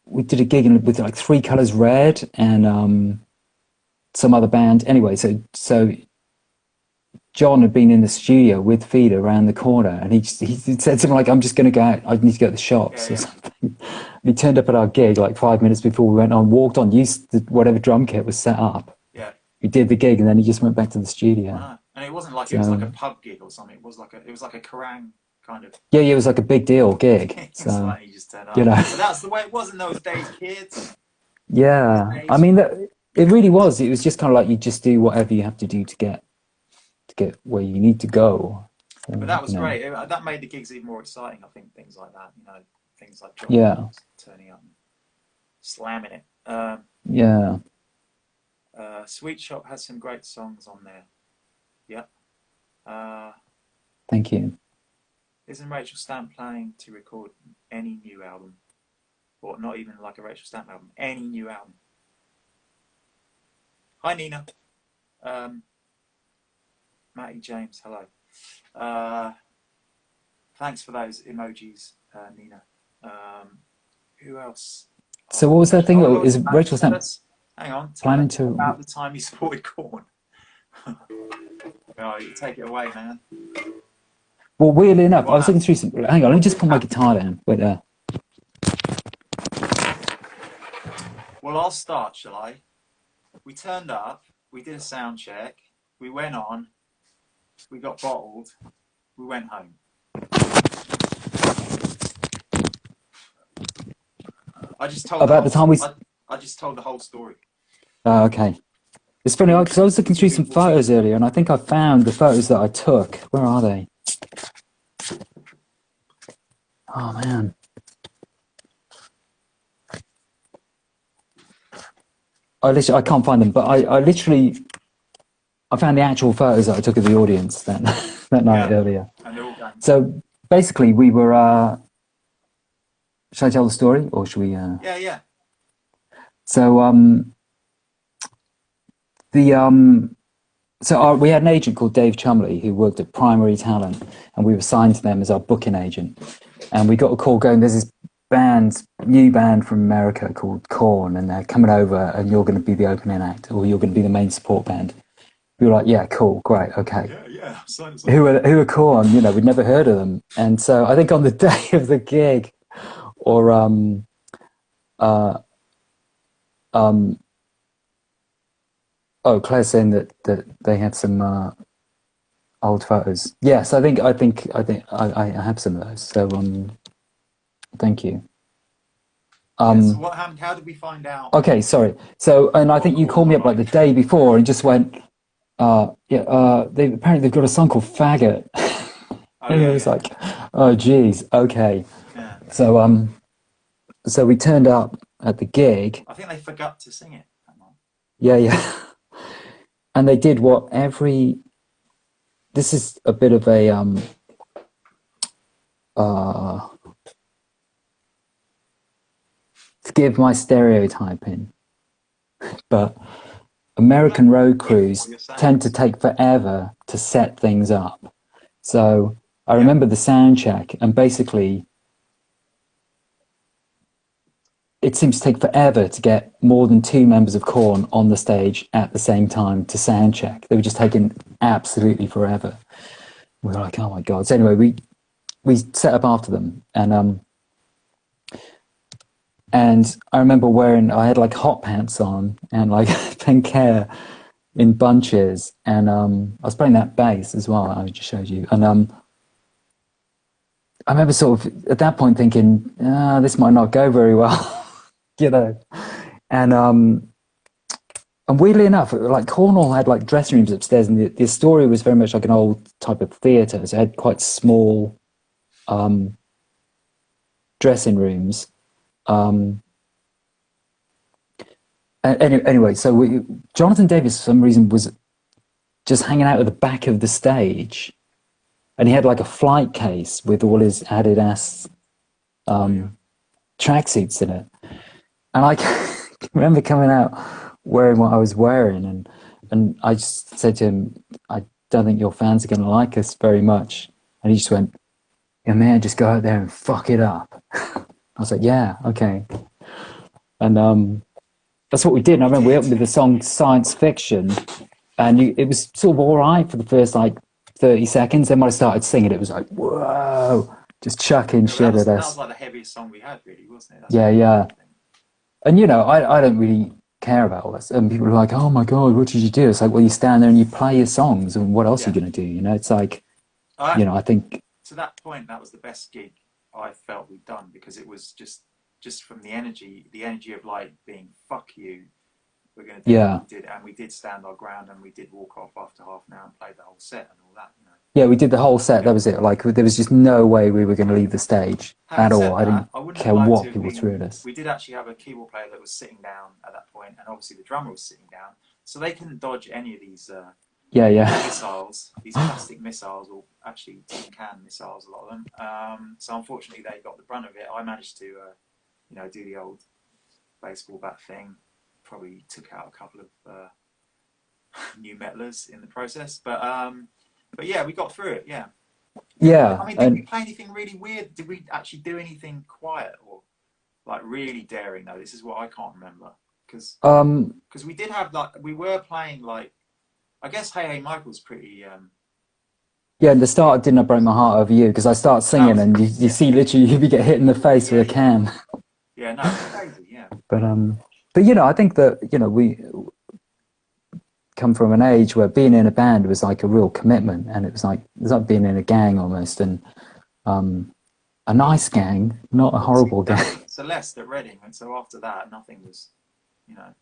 we did a gig with like Three Colors Red and some other band. Anyway, so John had been in the studio with Feeder around the corner, and he said something like, "I'm just going to go out. I need to go to the shops or something." And he turned up at our gig like 5 minutes before we went on, walked on, used whatever drum kit was set up. Yeah. He did the gig, and then he just went back to the studio. Ah. And it wasn't like it was like a pub gig or something. It was like a Kerrang kind of. Yeah, it was like a big deal gig. So like he just turned up. You know, but that's the way it was in those days, kids. Yeah, I mean, it really was. It was just kind of like you just do whatever you have to do to get where you need to go. So, but that was great. That made the gigs even more exciting. I think things like that, you know, things like John turning up and slamming it. Sweet Shop has some great songs on there. Yeah. Thank you. Isn't Rachel Stamp planning to record any new album? Or not even like a Rachel Stamp album, any new album? Hi, Nina. Matty James, hello. Thanks for those emojis, Nina. Who else? So what was that thing? Oh, Is Rachel Stamp hang on. planning to... About the time you supported Korn. Oh, you take it away, man. Well, weirdly enough, I was looking through some... Hang on, let me just put my guitar down. Wait there. Well, I'll start, shall I? We turned up, we did a sound check, we went on, we got bottled, we went home. I just told about the time we... I just told the whole story. Oh, okay. It's funny, because I was looking through some photos earlier, and I think I found the photos that I took. Where are they? Oh, man. I can't find them, but I found the actual photos that I took of the audience that night earlier. And they're all done. So basically, we were... should I tell the story, or should we... Yeah. So, we had an agent called Dave Chumley who worked at Primary Talent, and we were signed to them as our booking agent. And we got a call going, there's this new band from America called Korn, and they're coming over, and you're going to be the opening act, or you're going to be the main support band. We were like, yeah, cool, great, okay. Yeah. Who are Korn? You know, we'd never heard of them. And so I think on the day of the gig, or Claire's saying that they had some old photos. Yes, I think I have some of those. So thank you. So what happened? How did we find out? Okay, sorry. So, and I think you called me up like the day before and just went, they've got a song called Faggot. And it was like, oh geez, okay. Yeah. So we turned up at the gig. I think they forgot to sing it. Yeah. And they did what this is a bit of a forgive my stereotyping, but American road crews tend to take forever to set things up. So I remember the sound check, and basically it seems to take forever to get more than 2 members of Korn on the stage at the same time to sound check. They were just taking absolutely forever. We were like, oh my God. So anyway, we set up after them, and I remember I had like hot pants on and like pink hair in bunches, and I was playing that bass as well, I just showed you. And I remember sort of at that point thinking, this might not go very well. You know, and weirdly enough, like Cornwall had like dressing rooms upstairs, and the Astoria was very much like an old type of theatre, so it had quite small dressing rooms. Anyway, so Jonathan Davis for some reason was just hanging out at the back of the stage, and he had like a flight case with all his Adidas tracksuits in it. And I remember coming out wearing what I was wearing, and I just said to him, I don't think your fans are going to like us very much. And he just went, yeah, man, just go out there and fuck it up. I was like, yeah, okay. And that's what we did. And I remember we opened with the song Science Fiction, and it was sort of all right for the first like 30 seconds. Then when I started singing, it was like, whoa, just chucking shit at us. That was like the heaviest song we had, really, wasn't it? Yeah. And, you know, I don't really care about all this. And people are like, oh, my God, what did you do? It's like, well, you stand there and you play your songs, and what else are you going to do? You know, it's like, you know, I think... To that point, that was the best gig I felt we'd done, because it was just from the energy of, like, being, fuck you, we're going to do what we did. And we did stand our ground, and we did walk off after half an hour and play the whole set and all that, you know. Yeah, we did the whole set. That was it. Like, there was just no way we were going to leave the stage at all. I didn't care what people threw at us. We did actually have a keyboard player that was sitting down at that point, and obviously the drummer was sitting down, so they couldn't dodge any of these missiles, these plastic missiles, or actually tin can missiles, a lot of them. So unfortunately, they got the brunt of it. I managed to, do the old baseball bat thing. Probably took out a couple of new metalers in the process. But yeah, we got through it. Yeah. Yeah, I mean, did we play anything really weird? Did we actually do anything quiet or like really daring? No, this is what I can't remember because we did have like we were playing like I guess Hey Hey Michael's pretty. yeah. In the start, didn't I break my heart over you? Because I start singing and you see literally you get hit in the face with a can. Yeah, no, it's crazy. Yeah. But you know, I think that you know we come from an age where being in a band was like a real commitment, and it was like being in a gang almost, and a nice gang, not a horrible gang. Celeste at Reading, and so after that, nothing was, you know.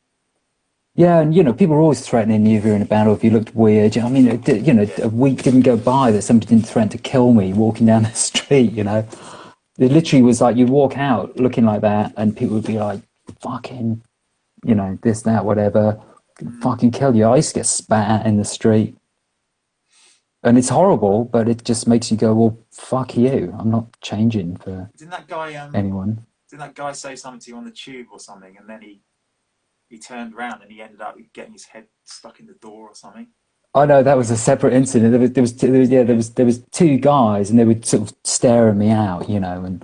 Yeah, and you know, people were always threatening you if you're in a band or if you looked weird. I mean, you know, a week didn't go by that somebody didn't threaten to kill me walking down the street. You know, it literally was like you'd walk out looking like that, and people would be like, "Fucking, you know, this, that, whatever, fucking kill you." I used to get spat at in the street. And it's horrible, but it just makes you go, well, fuck you. I'm not changing for anyone. Didn't that guy say something to you on the tube or something, and then he turned around and he ended up getting his head stuck in the door or something? Oh no, that was a separate incident. There was two guys, and they were sort of staring me out, you know, and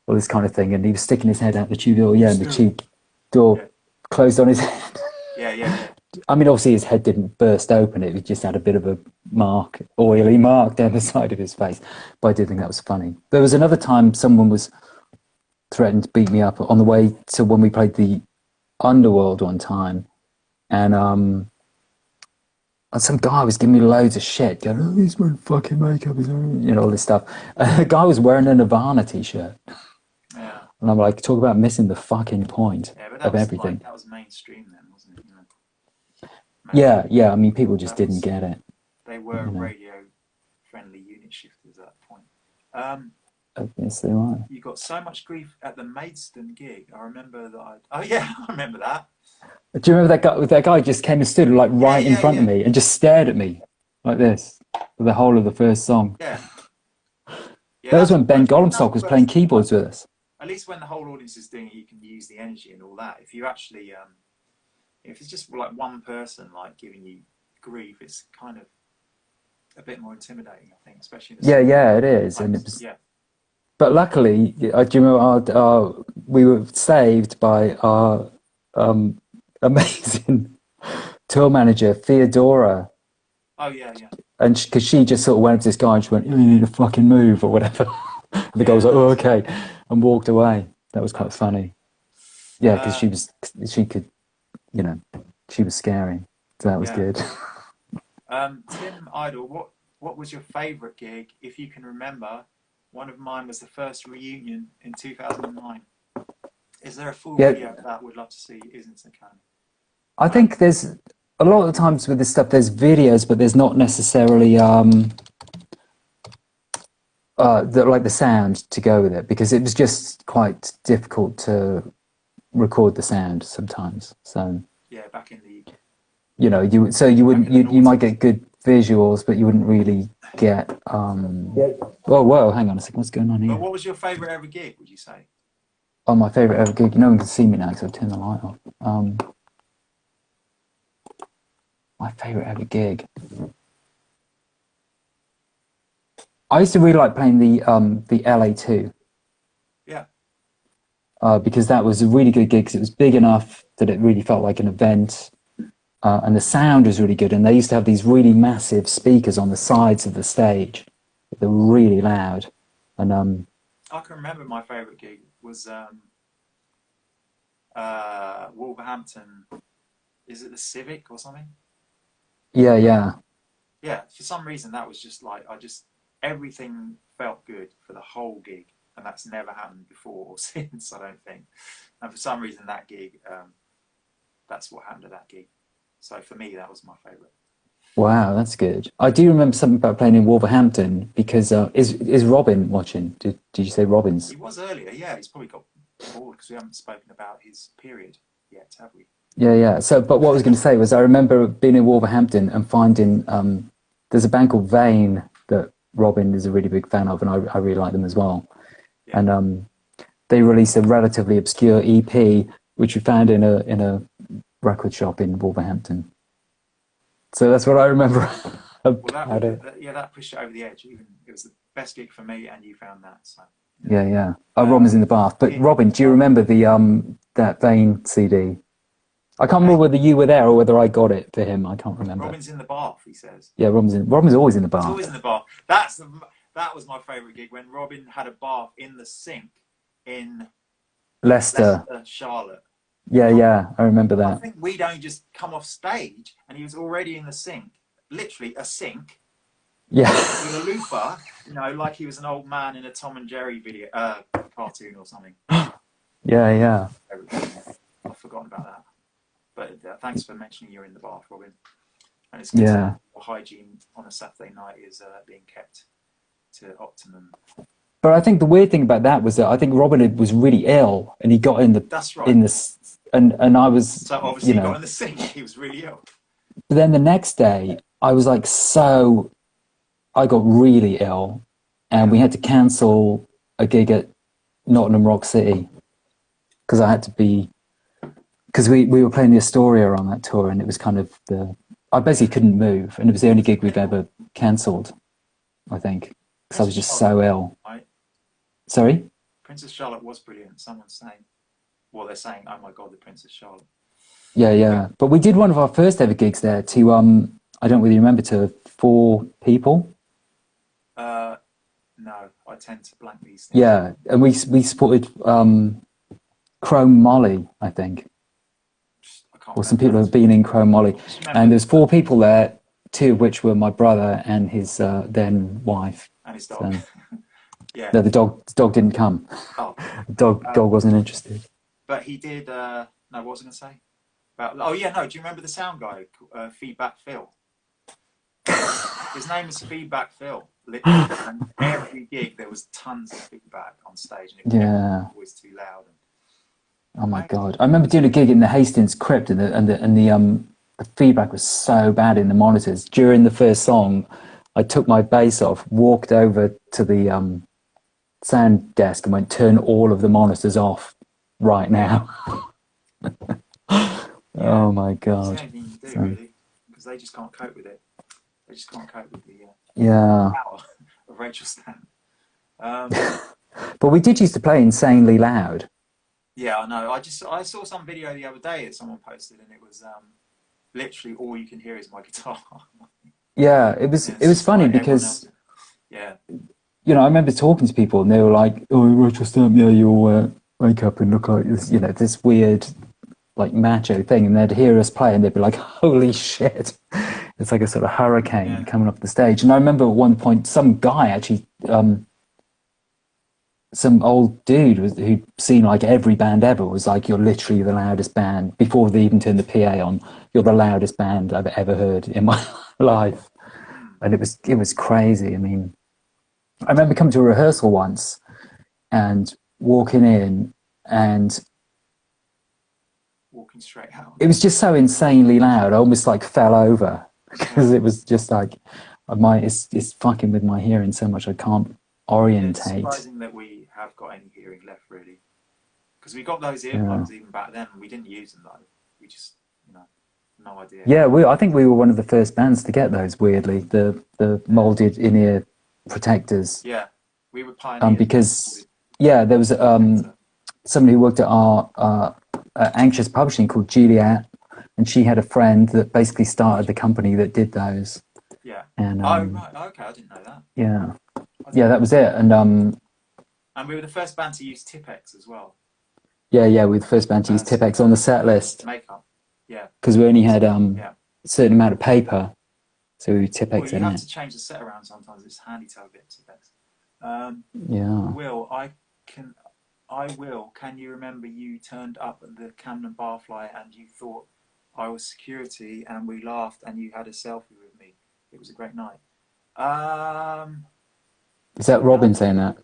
all this kind of thing. And he was sticking his head out the tube door, and the tube door closed on his head. Yeah. I mean, obviously his head didn't burst open. It just had a bit of a oily mark down the side of his face. But I did think that was funny. There was another time someone was threatened to beat me up on the way to when we played the Underworld one time. And some guy was giving me loads of shit, going, "Oh, he's wearing fucking makeup," you know, all this stuff. And the guy was wearing a Nirvana t-shirt. Yeah. And I'm like, talk about missing the fucking point of everything. Like, that was mainstream then, wasn't it? You know? Yeah. I mean, people just didn't get it. They were radio-friendly unit shifters at that point. Yes, they were. You got so much grief at the Maidstone gig. I remember that. I remember that. Do you remember that guy? That guy just came and stood like right in front of me and just stared at me like this for the whole of the first song. Yeah. That was when Ben Gollumsock was playing keyboards with us. At least when the whole audience is doing it, you can use the energy and all that. If you actually, if it's just like one person like giving you grief, it's kind of a bit more intimidating, I think, especially. In Yeah, it is, and it was. Yeah. But luckily, do you remember we were saved by our amazing tour manager, Theodora. Oh, yeah. And because she just sort of went up to this guy and she went, "You need to fucking move," or whatever. And the guy was like, "Oh, okay," and walked away. That was quite funny. Yeah, because she could, you know, she was scary. So that was good. Tim Idle, what was your favourite gig, if you can remember? One of mine was the first reunion in 2009. Is there a full video of that? Would love to see. Isn't it, Can? I think there's a lot of the times with this stuff. There's videos, but there's not necessarily the sound to go with it, because it was just quite difficult to record the sound sometimes. So yeah, back in the you might get good visuals, but you wouldn't really get whoa, hang on a second, what's going on here? But what was your favourite ever gig, would you say? Oh, my favourite ever gig, no one can see me now because I've turned the light off. My favourite ever gig, I used to really like playing the LA2. Yeah. Because that was a really good gig, because it was big enough that it really felt like an event. And the sound was really good, and they used to have these really massive speakers on the sides of the stage. They were really loud. And I can remember my favourite gig was Wolverhampton. Is it the Civic or something? Yeah. Yeah, for some reason that was just like, everything felt good for the whole gig, and that's never happened before or since, I don't think. And for some reason that gig, that's what happened to that gig. So for me, that was my favourite. Wow, that's good. I do remember something about playing in Wolverhampton, because is Robin watching? Did you say Robin's? He was earlier, yeah. He's probably got bored because we haven't spoken about his period yet, have we? Yeah. So, but what I was going to say was, I remember being in Wolverhampton and finding there's a band called Vane that Robin is a really big fan of, and I really like them as well. Yeah. And they released a relatively obscure EP, which we found in a record shop in Wolverhampton. So that's what I remember Well, about it. that pushed it over the edge. Even it was the best gig for me, and you found that. So Yeah. Oh, Robin's in the bath. But Robin, do you remember the that Vane CD? I can't remember whether you were there or whether I got it for him. I can't remember. Robin's in the bath, he says. Yeah, Robin's always in the bath. He's always in the bath. That was my favourite gig, when Robin had a bath in the sink in Leicester, Charlotte. Yeah, I remember that. I think we'd only just come off stage and he was already in the sink. Literally a sink. Yeah. With a loofah, like he was an old man in a Tom and Jerry video, cartoon or something. Yeah. I've forgotten about that. But thanks for mentioning you're in the bath, Robin. And it's good to hygiene on a Saturday night is being kept to optimum. But I think the weird thing about that was that I think Robin was really ill, and he got in the. That's right. In this, and I was. So obviously he got in the sink. He was really ill. But then the next day, I was like, I got really ill, and we had to cancel a gig at Nottingham Rock City because I had to be. Because we were playing the Astoria on that tour, and it was kind of I basically couldn't move, and it was the only gig we've ever cancelled, I think, because I was just so ill. Right. Sorry? Princess Charlotte was brilliant. Someone's saying, they're saying, oh my God, the Princess Charlotte. Yeah. But we did one of our first ever gigs there to, I don't really remember, to 4 people. No, I tend to blank these things. Yeah, and we supported Chrome Molly, I think. Or some people have been in Chrome Molly. And there's 4 people there, 2 of which were my brother and his then wife. And his dog. So, yeah. No, the dog didn't come. Oh. Dog wasn't interested. But he did, no, what was I going to say? Do you remember the sound guy, Feedback Phil? His name is Feedback Phil, literally. And every gig there was tons of feedback on stage, and it was always too loud. Oh my God! I remember doing a gig in the Hastings Crypt, and the feedback was so bad in the monitors. During the first song, I took my bass off, walked over to the sound desk, and went, "Turn all of the monitors off right now." Oh my God! It's the only thing you do, really, because they just can't cope with it. They just can't cope with the power of Rachel Stan. But we did used to play insanely loud. Yeah, I know. I saw some video the other day that someone posted, and it was literally all you can hear is my guitar. Yeah, it was funny because I remember talking to people, and they were like, "Oh, Rachel Stamp, you'll wake up and look like this, this weird, like macho thing," and they'd hear us play, and they'd be like, "Holy shit!" It's like a sort of hurricane coming off the stage. And I remember at one point, some guy actually. Some old dude who'd seen like every band ever was like, "You're literally the loudest band." Before they even turned the PA on, "You're the loudest band I've ever heard in my life." And it was crazy. I mean, I remember coming to a rehearsal once and walking in, and walking straight out. It was just so insanely loud. I almost like fell over because it was just like it's fucking with my hearing so much I can't orientate. It's surprising that we have got any hearing left, really, because we got those earplugs even back then, and we didn't use them though. We just, no idea. Yeah, I think we were one of the first bands to get those. Weirdly, the molded in-ear protectors. Yeah, we were pioneers. Because there was somebody who worked at our Anxious Publishing called Juliet, and she had a friend that basically started the company that did those. Yeah. And right. Okay, I didn't know that. Yeah. Yeah, that was it. And we were the first band to use Tipex as well. Yeah, we were the first band to use Tipex on the set list. Makeup, yeah. Because we only had a certain amount of paper, so we Tipex in it. You have to change the set around sometimes. It's handy to have a bit of Tipex. Can you remember you turned up at the Camden Barfly and you thought I was security and we laughed and you had a selfie with me? It was a great night. Is that Robin saying that?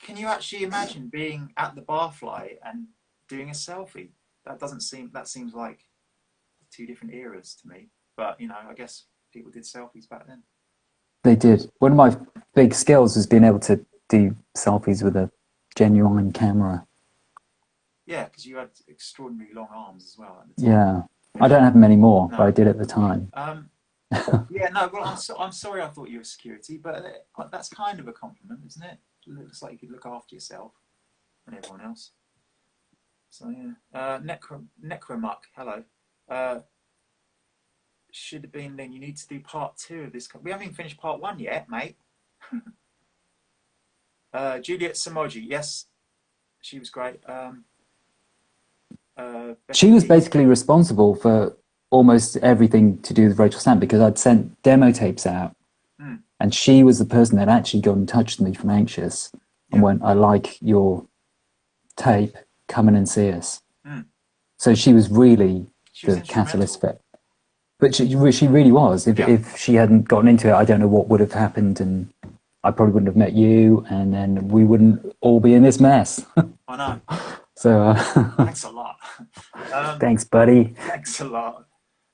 Can you actually imagine being at the Barfly and doing a selfie? That seems like 2 different eras to me. But I guess people did selfies back then. They did. One of my big skills was being able to do selfies with a genuine camera. Yeah, because you had extraordinarily long arms as well. Yeah. I don't have many more, No. but I did at the time. Yeah, no, well, I'm sorry I thought you were security, but that's kind of a compliment, isn't it? It looks like you could look after yourself and everyone else. So, yeah. Necromuck, hello. Should have been then. You need to do part 2 of this. We haven't even finished part 1 yet, mate. Juliet Samoji, yes, she was great. She was basically responsible for almost everything to do with Rachel Stamp, because I'd sent demo tapes out, and she was the person that actually got in touch with me from Anxious and went, I like your tape, come in and see us. So she was really the catalyst for it. But she really was. If she hadn't gotten into it, I don't know what would have happened, and I probably wouldn't have met you, and then we wouldn't all be in this mess. I know. So thanks a lot. Thanks, buddy. Thanks a lot.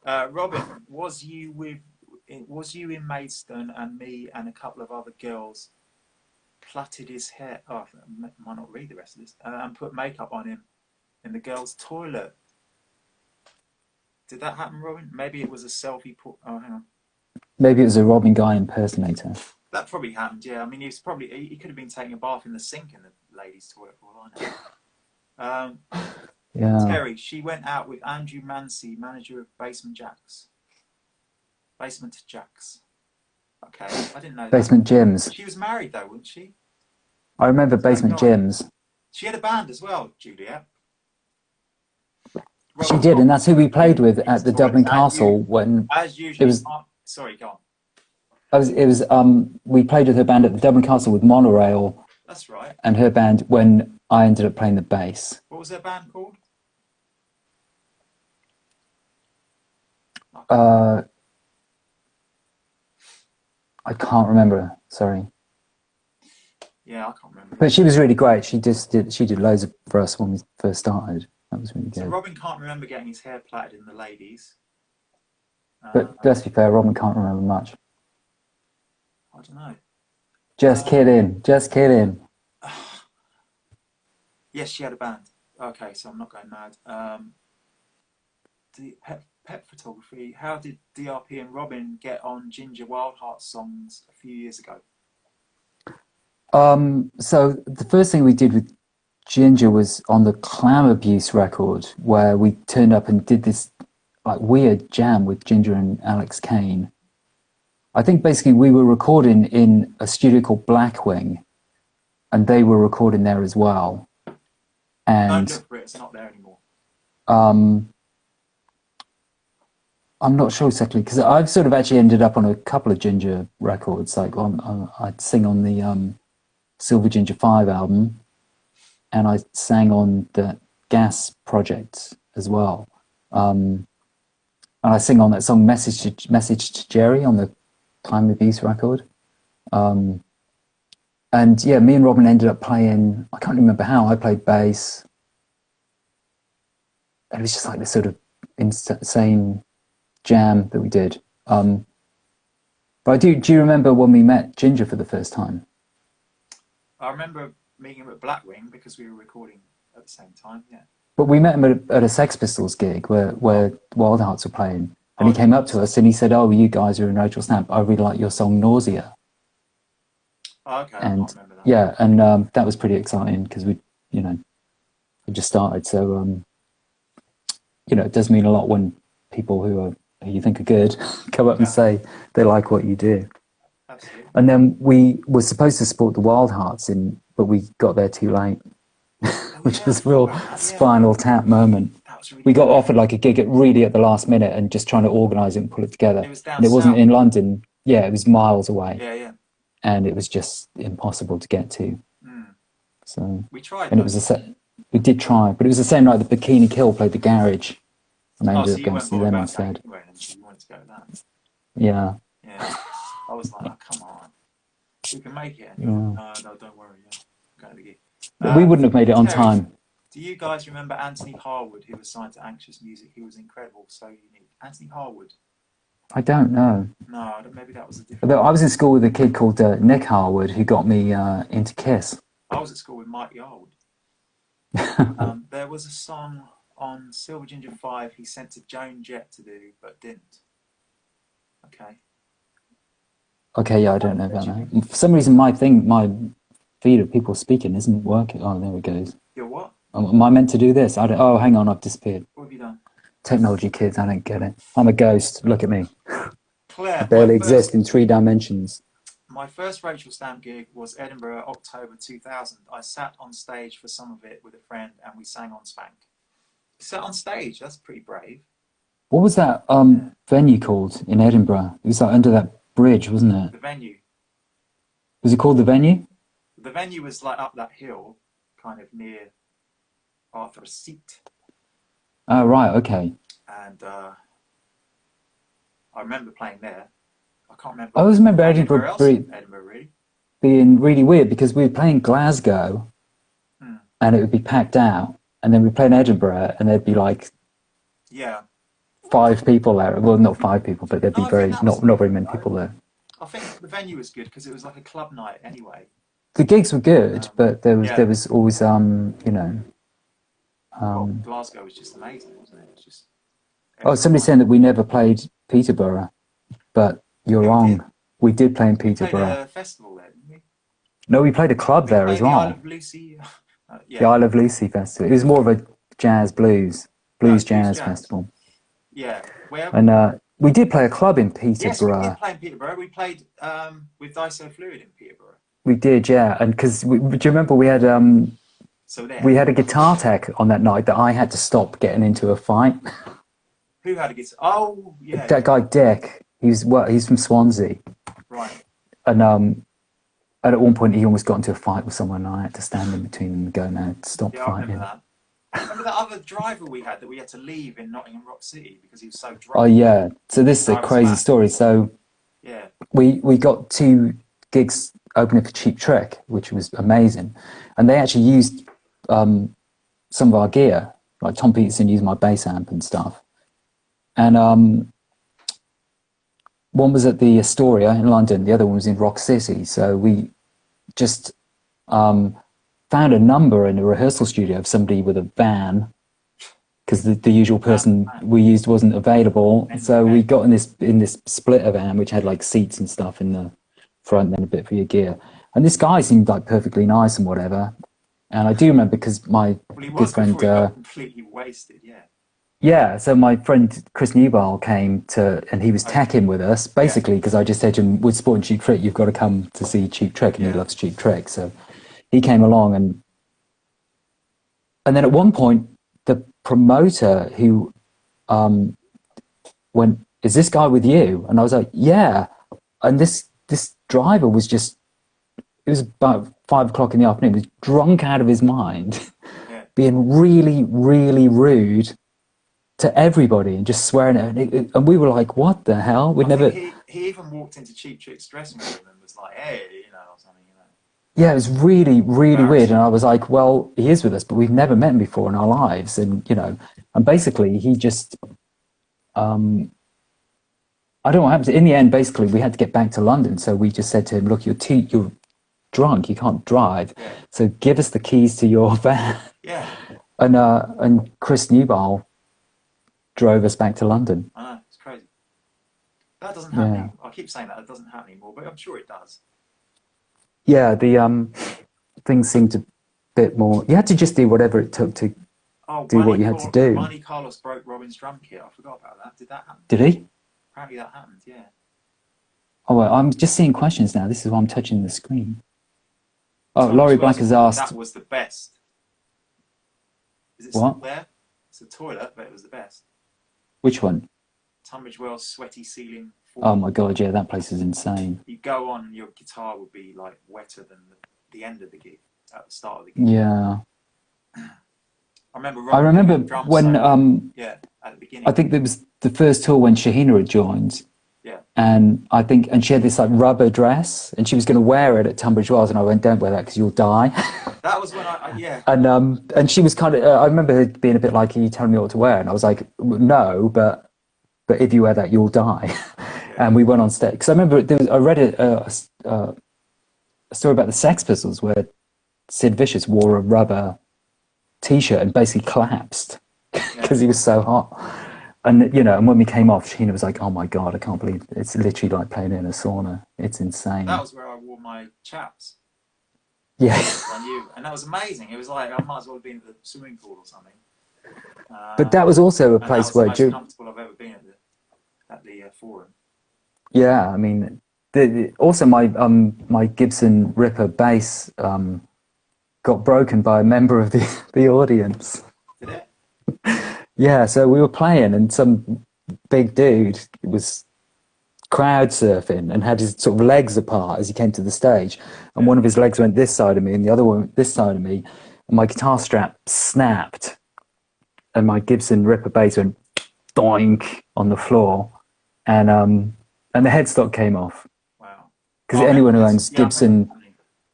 Robin, was you in Maidstone, and me and a couple of other girls plaited his hair? Oh, I might not read the rest of this. And put makeup on him in the girls' toilet. Did that happen, Robin? Maybe it was a selfie. Oh, hang on. Maybe it was a Robin Guy impersonator. That probably happened. Yeah, I mean, he could have been taking a bath in the sink in the ladies' toilet for all I know. Yeah. Terry, she went out with Andrew Mancy, manager of Basement Jacks. Okay, I didn't know that. Basement Gyms. She was married though, wasn't she? I remember Basement Gyms. She had a band as well, Juliet. She did, and that's who we played with at the Dublin Castle when it was. Sorry, go on. We played with her band at the Dublin Castle with Monorail. That's right. And her band when I ended up playing the bass. What was her band called? I can't remember. Sorry. Yeah, I can't remember. But she was really great. She did loads for us when we first started. That was really good. So Robin can't remember getting his hair plaited in the ladies. But let's be fair, Robin can't remember much. I don't know. Just kidding. Just kidding. Yes, she had a band. Okay, so I'm not going mad. The pet photography. How did DRP and Robin get on Ginger Wildheart songs a few years ago? So the first thing we did with Ginger was on the Clam Abuse record, where we turned up and did this like weird jam with Ginger and Alex Kane. I think basically we were recording in a studio called Blackwing, and they were recording there as well. And don't look for it, it's not there anymore. I'm not sure exactly, because I've sort of actually ended up on a couple of Ginger records. Like I'd sing on the Silver Ginger 5 album, and I sang on the Gas project as well. And I sing on that song Message to Jerry on the Climb Abuse record. And yeah, me and Robin ended up playing, I can't remember how, I played bass. It was just like this sort of insane jam that we did. But do you remember when we met Ginger for the first time? I remember meeting him at Blackwing because we were recording at the same time, yeah. But we met him at a Sex Pistols gig where Wild Hearts were playing. And he came up to us and he said, "Oh, you guys are in Rachel Stamp. I really like your song Nausea." Oh, okay, and I remember that. Yeah, and that was pretty exciting because we just started. So, it does mean a lot when people who you think are good come up and say they like what you do. Absolutely. And then we were supposed to support the Wild Hearts but we got there too late, which was a real Spinal Tap moment. Really we got offered like a gig at the last minute and just trying to organise it and pull it together. It was down and it wasn't south. in London. Yeah, it was miles away. Yeah. And it was just impossible to get to. So we tried. And it was we did try, but it was the same night the Bikini Kill played the Garage. And I ended up going to see them instead. You wanted to go to that. Yeah. Yeah. I was like, oh, come on. We can make it. Yeah. No, don't worry. Yeah. Go to the gig. We wouldn't have made it on time. Do you guys remember Anthony Harwood, who was signed to Anxious Music? He was incredible, so unique. Anthony Harwood? I don't know. No, maybe that was a different... I was in school with a kid called Nick Harwood, who got me into Kiss. I was at school with Mike Harwood. There was a song... on Silver Ginger 5 he sent to Joan Jett to do, but didn't. Okay. Okay, yeah, I don't know about that. For some reason, my feed of people speaking isn't working. Oh, there it goes. Your what? Am I meant to do this? I don't. Oh, hang on, I've disappeared. What have you done? Technology kids, I don't get it. I'm a ghost. Look at me. Claire, I barely exist in 3 dimensions. My first Rachel Stamp gig was Edinburgh, October 2000. I sat on stage for some of it with a friend and we sang on Spank. Sat on stage, that's pretty brave. What was that venue called in Edinburgh? It was like under that bridge, wasn't it? The venue. Was it called the venue? The venue was like up that hill, kind of near Arthur's Seat. Oh, right, okay. And I remember playing there. I can't remember. I always remember Edinburgh really. being really weird because we were playing Glasgow and it would be packed out, and then we played in Edinburgh and there'd be like 5 people there. Well, not 5 people, but there'd be not very many people there. I think the venue was good because it was like a club night anyway. The gigs were good, but there was always you know. Glasgow was just amazing, wasn't it? It was just. Somebody's saying that we never played Peterborough, but you're wrong. We did play in Peterborough. We played a festival there, didn't we? No, we played a club there as well. The Isle of Lucy. The Isle of Lucy festival. It was more of a jazz jazz festival. Yeah. And we did play a club in Peterborough. Yes, we did play in Peterborough. We played with Diso Fluid in Peterborough. We did, yeah. And because do you remember we had we had a guitar tech on that night that I had to stop getting into a fight. Who had a guitar? Oh, yeah. That guy Dick. He's from Swansea. Right. And at one point he almost got into a fight with someone, and I had to stand in between them and go, "No, stop fighting." I remember that. Remember that other driver we had that we had to leave in Nottingham Rock City because he was so drunk? Oh yeah. So this is a crazy story. So we got 2 gigs opening for Cheap Trick, which was amazing, and they actually used some of our gear. Like Tom Peterson used my bass amp and stuff, and one was at the Astoria in London, the other one was in Rock City. So we just found a number in a rehearsal studio of somebody with a van, because the usual person we used wasn't available. So we got in this splitter van, which had like seats and stuff in the front and then a bit for your gear. And this guy seemed like perfectly nice and whatever. And I do remember because my good friend... completely wasted, yeah. Yeah, so my friend Chris Newball came and he was teching with us, basically because I just said to him, with Sport and Cheap Trick, you've got to come to see Cheap Trick, and he loves Cheap Trick. So he came along, and then at one point, the promoter who went, "Is this guy with you?" And I was like, "Yeah." And this driver was it was about 5 o'clock in the afternoon, he was drunk out of his mind, being really, really rude to everybody and just swearing at it. And we were like, what the hell? He even walked into Cheap Trick's dressing room and was like, "Hey," or something, Yeah, it was really, really weird. And I was like, well, he is with us, but we've never met him before in our lives. And, and basically he just, I don't know what happened. In the end, basically, we had to get back to London. So we just said to him, look, you're drunk, you can't drive. Yeah. So give us the keys to your van. Yeah. And Chris Newball drove us back to London. I know, it's crazy. That doesn't happen anymore. I keep saying that it doesn't happen anymore, but I'm sure it does. Yeah, the things seemed a bit more... You had to just do whatever it took to do what you had to do. Money Carlos broke Robin's drum kit. I forgot about that. Did that happen? Did he? Apparently that happened, yeah. Oh, well, I'm just seeing questions now. This is why I'm touching the screen. Oh, Laurie Black has asked... That was the best. Is it what? Still there? It's a toilet, but it was the best. Which one? Tunbridge Wells Sweaty Ceiling. Oh my god, yeah, that place is insane. You go on, your guitar would be like wetter than the end of the gig, at the start of the gig. Yeah. I remember when at the beginning. I think it was the first tour when Shahina had joined. Yeah. And she had this like rubber dress, and she was going to wear it at Tunbridge Wells, and I went, "Don't wear that because you'll die." That was when yeah. And she was kind of. I remember her being a bit like, "Are you telling me what to wear?" And I was like, "No, but if you wear that, you'll die." And we went on stage because I remember I read a story about the Sex Pistols where Sid Vicious wore a rubber T-shirt and basically collapsed because he was so hot. And you know, and when we came off, Sheena was like, "Oh my god, I can't believe it's literally like playing in a sauna. It's insane." That was where I wore my chaps. Yeah. On you, and that was amazing. It was like I might as well have been at the swimming pool or something. But that was also a place where where the most comfortable I've ever been at the forum. Yeah, I mean, also my Gibson Ripper bass got broken by a member of the audience. Did it? Yeah, so we were playing and some big dude was crowd surfing and had his sort of legs apart as he came to the stage, and one of his legs went this side of me and the other one went this side of me, and my guitar strap snapped and my Gibson Ripper bass went doink on the floor, and the headstock came off. Wow. Because anyone who owns Gibson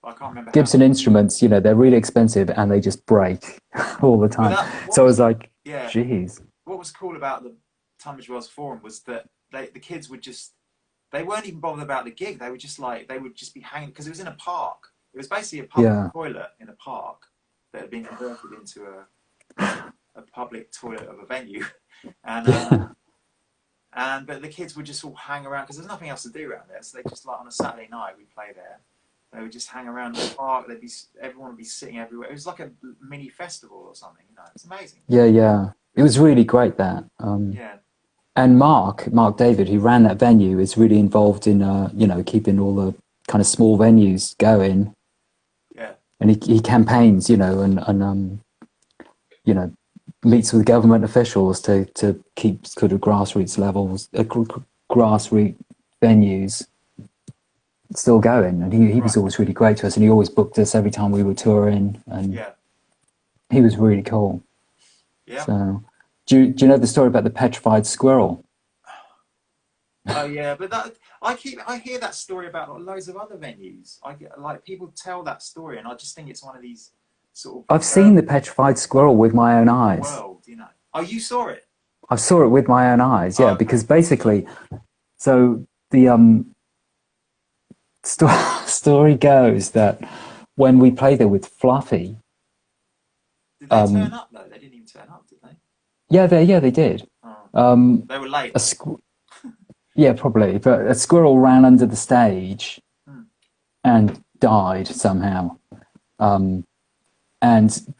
I can't remember Gibson instruments, you know, they're really expensive and they just break all the time. So I was like, geez. What was cool about the Tunbridge Wells Forum was that the kids would just, they weren't even bothered about the gig. They would just be hanging, because it was in a park. It was basically a public toilet in a park that had been converted into a public toilet of a venue. And but the kids would just all hang around because there's nothing else to do around there. So they just, like, on a Saturday night we'd play there. They would just hang around the park. Everyone would be sitting everywhere. It was like a mini festival or something. You know, it's amazing. Yeah. It was really great that. And Mark David, who ran that venue, is really involved in you know, keeping all the kind of small venues going. Yeah. And he campaigns, you know, and you know, meets with government officials to keep sort of grassroots levels, grassroots venues still going. And he was always really great to us, and he always booked us every time we were touring, and he was really cool. Yeah. So, do you know the story about the petrified squirrel? Oh yeah, but I hear that story about loads of other venues. I get, like, people tell that story, and I just think it's one of these sort of. I've seen the petrified squirrel with my own eyes. World, you know. Oh, you saw it? I saw it with my own eyes. Yeah, because basically, so the story goes that when we played there with Fluffy. Did they turn up though? They didn't even turn up, did they? Yeah, they did. Oh. They were late. Yeah, probably. But a squirrel ran under the stage and died somehow. And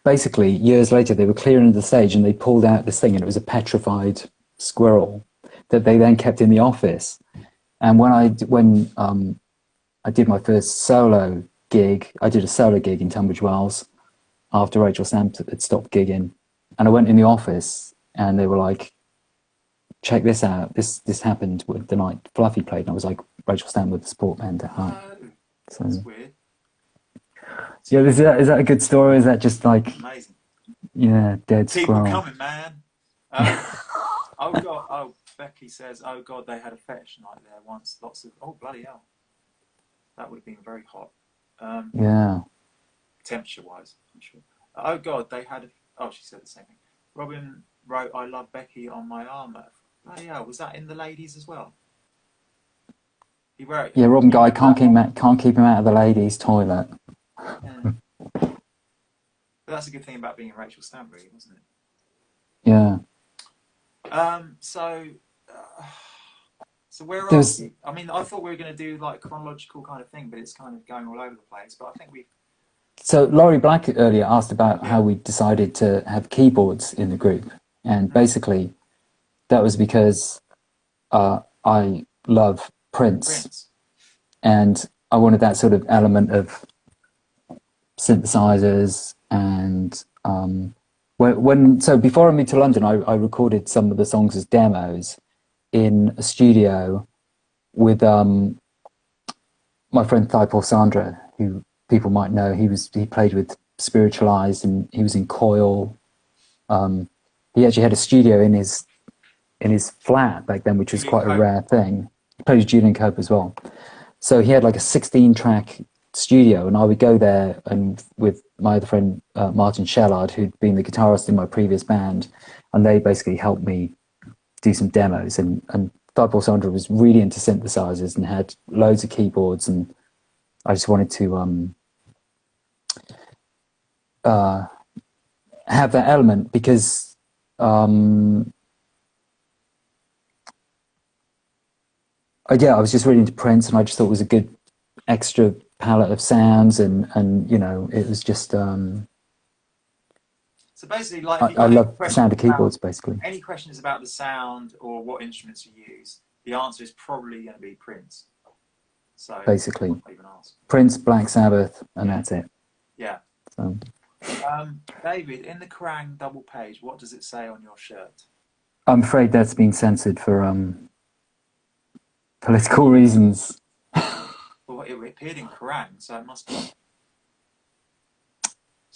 basically, years later, they were clearing the stage and they pulled out this thing, and it was a petrified squirrel that they then kept in the office. And when I did my first solo gig, I did a solo gig in Tunbridge Wells after Rachel Stamp had stopped gigging, and I went in the office and they were like, check this out, this happened with the night Fluffy played, and I was like, Rachel Stamp with the support band at night. So that's weird. Yeah, is that a good story? Is that just like amazing? Yeah, dead people squirrel. Coming, man. Oh god, Becky says, oh god, they had a fetish night there once. Lots of, oh bloody hell, that would have been very hot. Yeah. Temperature wise, I'm sure. Oh god, they had she said the same thing. Robin wrote, I love Becky on my armour. Bloody hell, was that in the ladies as well? He wrote. Yeah, Robin Guy can't keep him out of the ladies' toilet. Yeah. But that's a good thing about being in Rachel Stamp, really, wasn't it? Yeah. So where are we? I mean, I thought we were going to do like chronological kind of thing, but it's kind of going all over the place. But I think we. So Laurie Black earlier asked about how we decided to have keyboards in the group, and basically, that was because I love Prince, and I wanted that sort of element of synthesizers, and so before I moved to London, I recorded some of the songs as demos in a studio with my friend Thibault Sandra, who people might know. He played with Spiritualized, and he was in Coil. He actually had a studio in his flat back then, which was quite a rare thing. He played with Julian Cope as well. So he had like a 16-track studio, and I would go there and with my other friend Martin Shellard, who'd been the guitarist in my previous band, and they basically helped me do some demos. And Thibault Sandra was really into synthesizers and had loads of keyboards, and I just wanted to have that element because Yeah, I was just really into Prince, and I just thought it was a good extra palette of sounds, and you know, it was just. So basically, like, if you I got any love the questions sound of about keyboards, basically. any questions about the sound or what instruments you use, the answer is probably going to be Prince. So Basically, not even ask. Prince, Black Sabbath, and that's it. Yeah. So, David, in the Kerrang double page, what does it say on your shirt? I'm afraid that's been censored for political reasons. Well, it appeared in Kerrang, so it must be.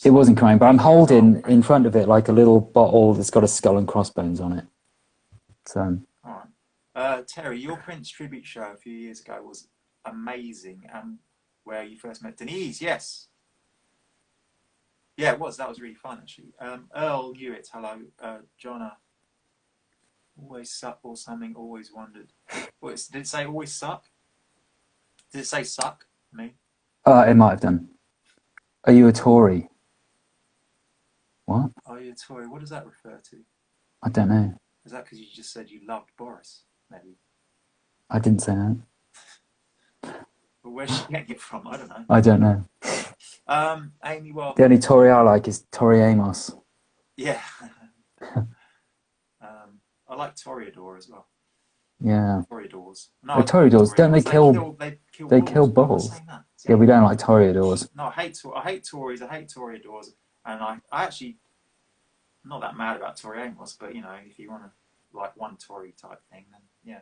It wasn't Kerrang, but I'm holding in front of it like a little bottle that's got a skull and crossbones on it. So. All right. Terry, your Prince tribute show a few years ago was amazing, and where you first met Denise, yes. Yeah, it was. That was really fun, actually. Earl Hewitt, hello. Jonna, always suck or something, always wondered. Did it say always suck? Did it say suck? I mean, It might have done. Are you a Tory? What? are you a Tory? What does that refer to? I don't know. Is that because you just said you loved Boris? Maybe. I didn't say that. But where's she getting it from? I don't know. I don't know. Amy, well, The only Tory I like is Tori Amos. yeah. I like Toreador as well. Yeah. Toreadors. No, Toreadors. Don't they kill? They kill bulls. bulls. Yeah, we don't like Toreadors. No, I hate Tories. I hate Toreadors, and I actually I'm not that mad about Tori Amos, but you know, if you want to like one Tory type thing, then yeah.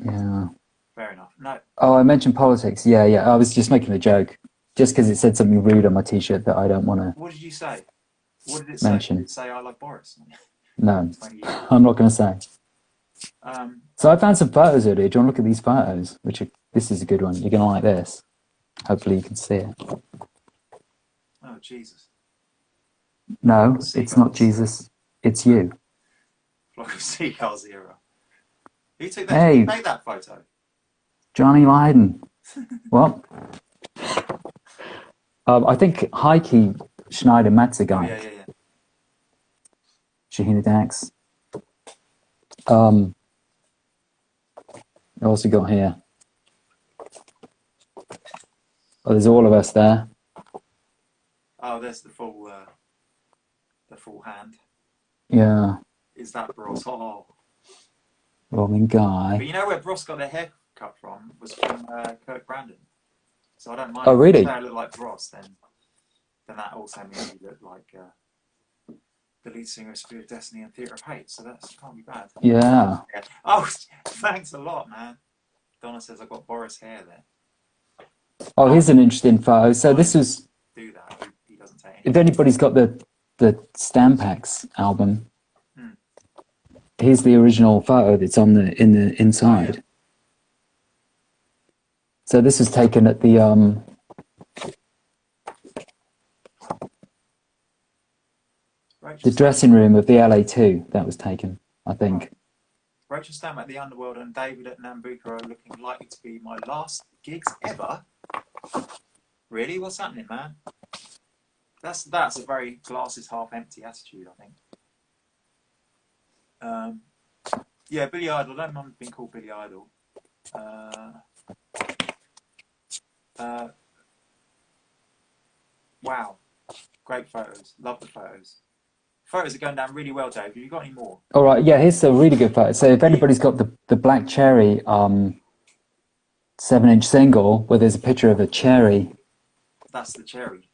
Yeah. Fair enough. No. Oh, I mentioned politics. Yeah, yeah. I was just making a joke, just because it said something rude on my T-shirt that I don't want to. What did you say? What did it mention. say? Did it say I love Boris? No, I'm not going to say. So I found some photos earlier. Do you want to look at these photos? This is a good one. You're going to like this. Hopefully you can see it. Oh, Jesus. No, Seagulls. It's not Jesus. It's you. Flock of Seagulls era. Who took that? Hey. Who made that photo? Johnny Lydon. What? I think Heike Schneider Matze guy. Oh, yeah. Shahina Dax. I also got here. Oh, there's all of us there. Oh, there's the full hand. Yeah. Is that Bros? Oh. Robin Guy. But you know where Bros got their hair cut from? Was from Kirk Brandon. So I don't mind. Oh, really? If I look like Bros, then that also means you look like the lead singer of Spirit of Destiny and Theatre of Hate. So that can't be bad. Yeah. Oh, thanks a lot, man. Donna says I've got Boris hair there. Oh, here's an interesting photo. So this was. Do that. He doesn't say anything. If anybody's got the Stampax album, here's the original photo that's on the inside. Oh, yeah. So this was taken at the dressing room of the LA2. That was taken, I think. Rachel Stam at the Underworld and David at Nambuka are looking likely to be my last gigs ever. Really? What's happening, man? That's a very glass is half empty attitude, I think. Yeah, Billy Idol. I don't mind being called Billy Idol. Wow, great photos. Love the photos. Photos are going down really well, Dave. Have you got any more? All right, yeah, here's a really good photo. So if anybody's got the Black Cherry 7-inch single where there's a picture of a cherry. That's the cherry.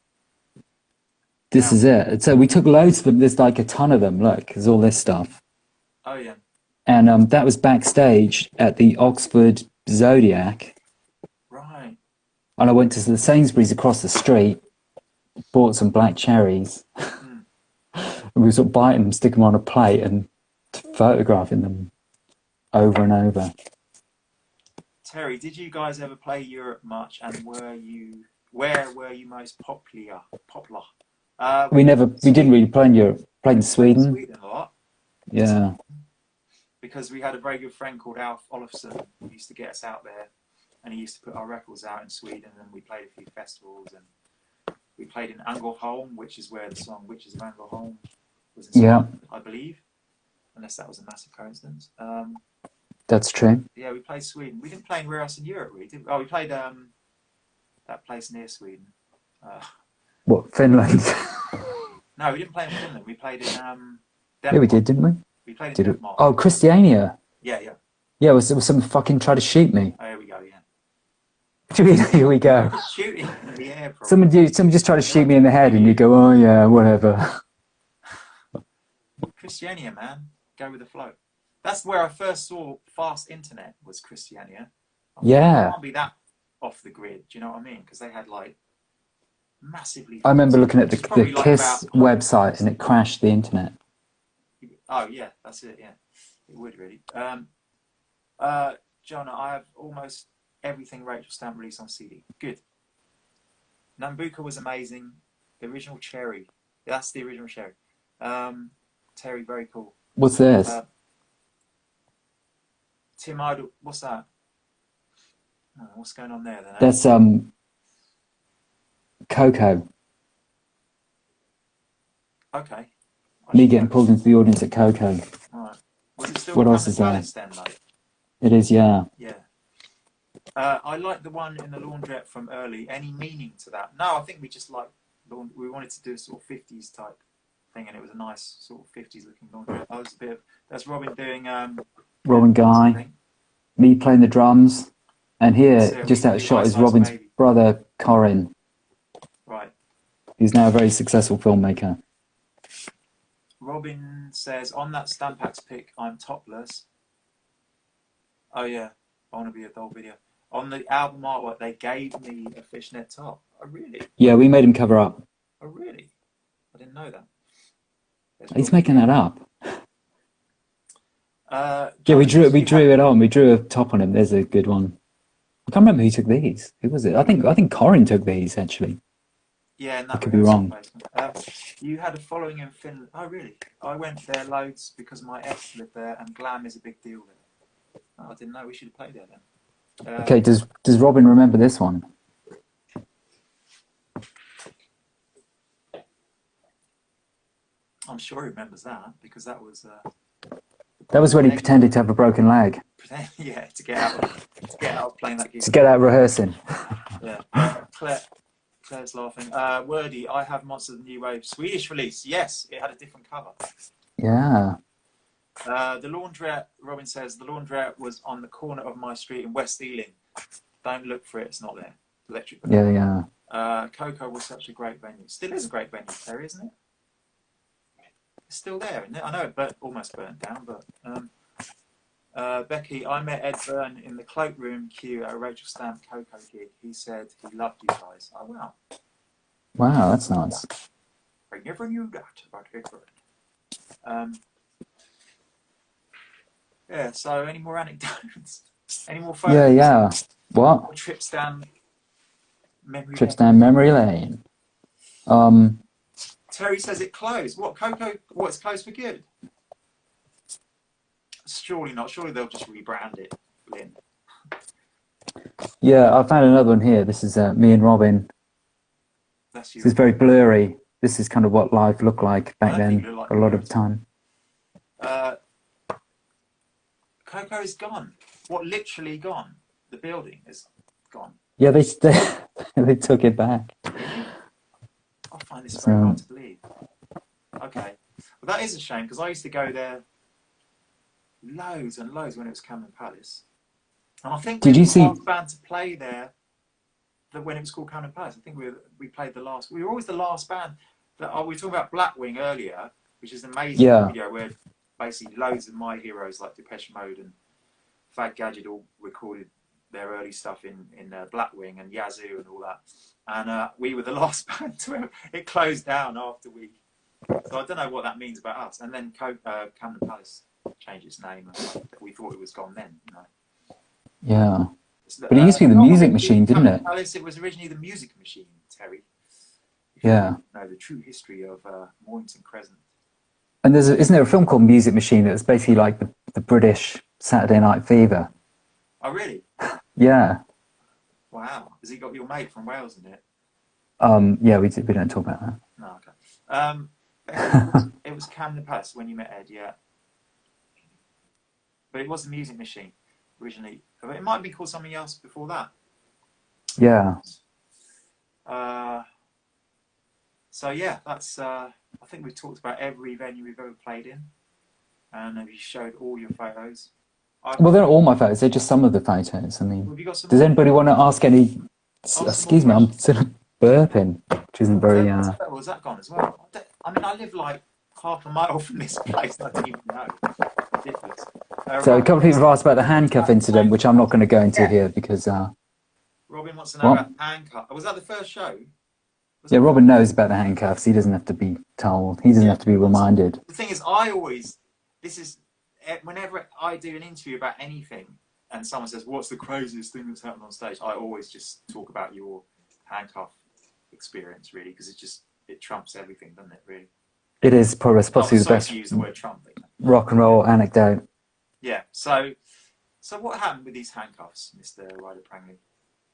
This is it. So we took loads of them. There's like a ton of them. Look, there's all this stuff. Oh, yeah. And that was backstage at the Oxford Zodiac. Right. And I went to the Sainsbury's across the street, bought some black cherries. And we were sort of biting them, sticking them on a plate and photographing them over and over. Terry, did you guys ever play Europe much? And where were you most popular? We didn't really play in Europe. Played in Sweden. Sweden a lot. Yeah. Because we had a very good friend called Alf Olofsson who used to get us out there, and he used to put our records out in Sweden, and we played a few festivals, and we played in Ängelholm, which is where the song "Witches of Ängelholm" was inspired, I believe. unless that was a massive coincidence. That's true. Yeah, we played Sweden. We didn't play anywhere else in Europe, really, did we? Oh, we played that place near Sweden. What, Finland? No, we didn't play in Finland. We played in Denmark. Yeah, we did, didn't we? We played in Did it? Denmark. Oh, Christiania. Yeah. Yeah, it was someone fucking tried to shoot me. Oh, here we go. Yeah. What do you mean, here we go? Shooting in the air. Probably. Someone just tried to shoot me in the head, and you go, oh yeah, whatever. Christiania, man, go with the flow. That's where I first saw fast internet. Was Christiania? Yeah. It can't be that off the grid. Do you know what I mean? Because they had like massively. I remember looking at the like KISS website, and it crashed the internet. Oh yeah, that's it. Yeah, it would really. Jonah, I have almost everything Rachel Stamp released on CD. Good. Nambuka was amazing. The original Cherry. That's the original Cherry. Terry, very cool. What's this? Tim Idol, what's that? Oh, what's going on there then? That's Coco. Okay. Me getting pulled into the audience at Coco. Right. Was it still what else is there? Then, like? It is, yeah. Yeah. I like the one in the laundrette from early. Any meaning to that? No, I think we just like we wanted to do a sort of 50s type thing, and it was a nice sort of 50s looking laundrette. That was a bit of, that's Robin doing Robin Guy, me playing the drums, and here just out of shot is Robin's brother Corin. Right. He's now a very successful filmmaker. Robin says on that Stampax pic, I'm topless. Oh yeah, I want to be a doll video. On the album artwork, they gave me a fishnet top. Oh really? Yeah, we made him cover up. Oh really? I didn't know that. He's making that up. Yeah, we drew it on. We drew a top on him. There's a good one. I can't remember who took these. Who was it? I think Corin took these actually. Yeah, and I could be wrong. You had a following in Finland. Oh really? I went there loads because my ex lived there, and glam is a big deal there. Oh, I didn't know. We should have played there then. Okay, does Robin remember this one? I'm sure he remembers that because that was. That was when he pretended to have a broken leg. Yeah, to get out playing that game. To get out rehearsing. Yeah. Claire's laughing. Wordy, I have Monsters of the New Wave Swedish release. Yes, it had a different cover. Yeah. The laundrette, Robin says, the laundrette was on the corner of my street in West Ealing. Don't look for it, it's not there. Electric. Yeah. Coco was such a great venue. Still is a great venue, Terry, isn't it? It's still there, isn't it? I know it almost burnt down, but Becky, I met Ed Byrne in the cloakroom queue at a Rachel Stamp Coco gig. He said he loved you guys. Oh wow. Wow, that's nice. I never knew that about Ed Byrne. Yeah, so any more anecdotes? Any more photos? Yeah. What? Trips down memory lane. Terry says it closed. What, Coco? It's closed for good? Surely not. Surely they'll just rebrand it, Lynn. Yeah, I found another one here. This is me and Robin. That's you. This is very blurry. This is kind of what life looked like back then, a lot of the time. Coco is gone. What, literally gone? The building is gone. Yeah, they took it back. I find this very hard to believe. Okay. Well, that is a shame because I used to go there loads and loads when it was Camden Palace. And I think we were the last band to play there when it was called Camden Palace. I think we played the last. We were always the last band. We were talking about Blackwing earlier, which is an amazing video where basically loads of my heroes like Depeche Mode and Fag Gadget all recorded their early stuff in Blackwing and Yazoo and all that. And we were the last band to ever. It closed down after we. So I don't know what that means about us. And then Camden Palace changed its name. And we thought it was gone then. You know. Yeah. But it used to be the Music Machine, didn't it? Palace, it was originally the Music Machine, Terry. Yeah. You know the true history of Mornington Crescent. And isn't there a film called Music Machine that's basically like the British Saturday Night Fever? Oh, really? Yeah. Wow. Has he got your mate from Wales in it? Yeah, we don't talk about that. No, okay. It was Camden Palace when you met Ed, yeah. but it was the Music Machine originally. It might be called something else before that. Yeah. So yeah, that's. I think we've talked about every venue we've ever played in, and you showed all your photos. Well, they're not all my photos. They're just some of the photos. I mean, have you got some does more? anybody want to ask any? Excuse me, I'm sort of burping, which isn't very. Was that gone as well? I mean, I live like half a mile from this place, and I didn't even know. Ridiculous. So a couple of people have asked about the handcuff incident, which I'm not going to go into here because. Robin wants to know about handcuff. Was that the first show? Yeah, Robin knows about the handcuffs. He doesn't have to be told. He doesn't have to be reminded. The thing is, whenever I do an interview about anything and someone says, what's the craziest thing that's happened on stage? I always just talk about your handcuff experience, really, because it trumps everything, doesn't it, really? It is possibly the best. To use the word trump. Rock and roll anecdote. Yeah. So what happened with these handcuffs, Mr. Ryder Prangley?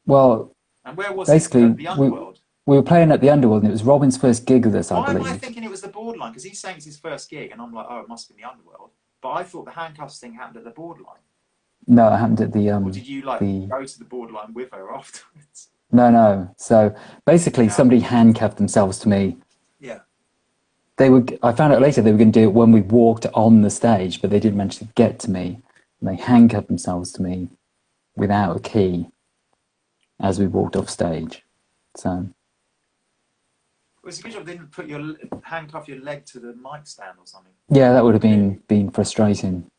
Well, and where was basically, it? The Underworld? We were playing at the Underworld, and it was Robin's first gig of this, I believe. Why am I thinking it was the Borderline? Because he's saying it's his first gig, and I'm like, oh, it must be the Underworld. But I thought the handcuffs thing happened at the Borderline. No, it happened at the... or did you, go to the Borderline with her afterwards? No. So, basically, somebody handcuffed themselves to me. Yeah. I found out later they were going to do it when we walked on the stage, but they didn't manage to get to me. And they handcuffed themselves to me without a key as we walked off stage. So... It's a good job they didn't handcuff your leg to the mic stand or something. Yeah, that would have been frustrating.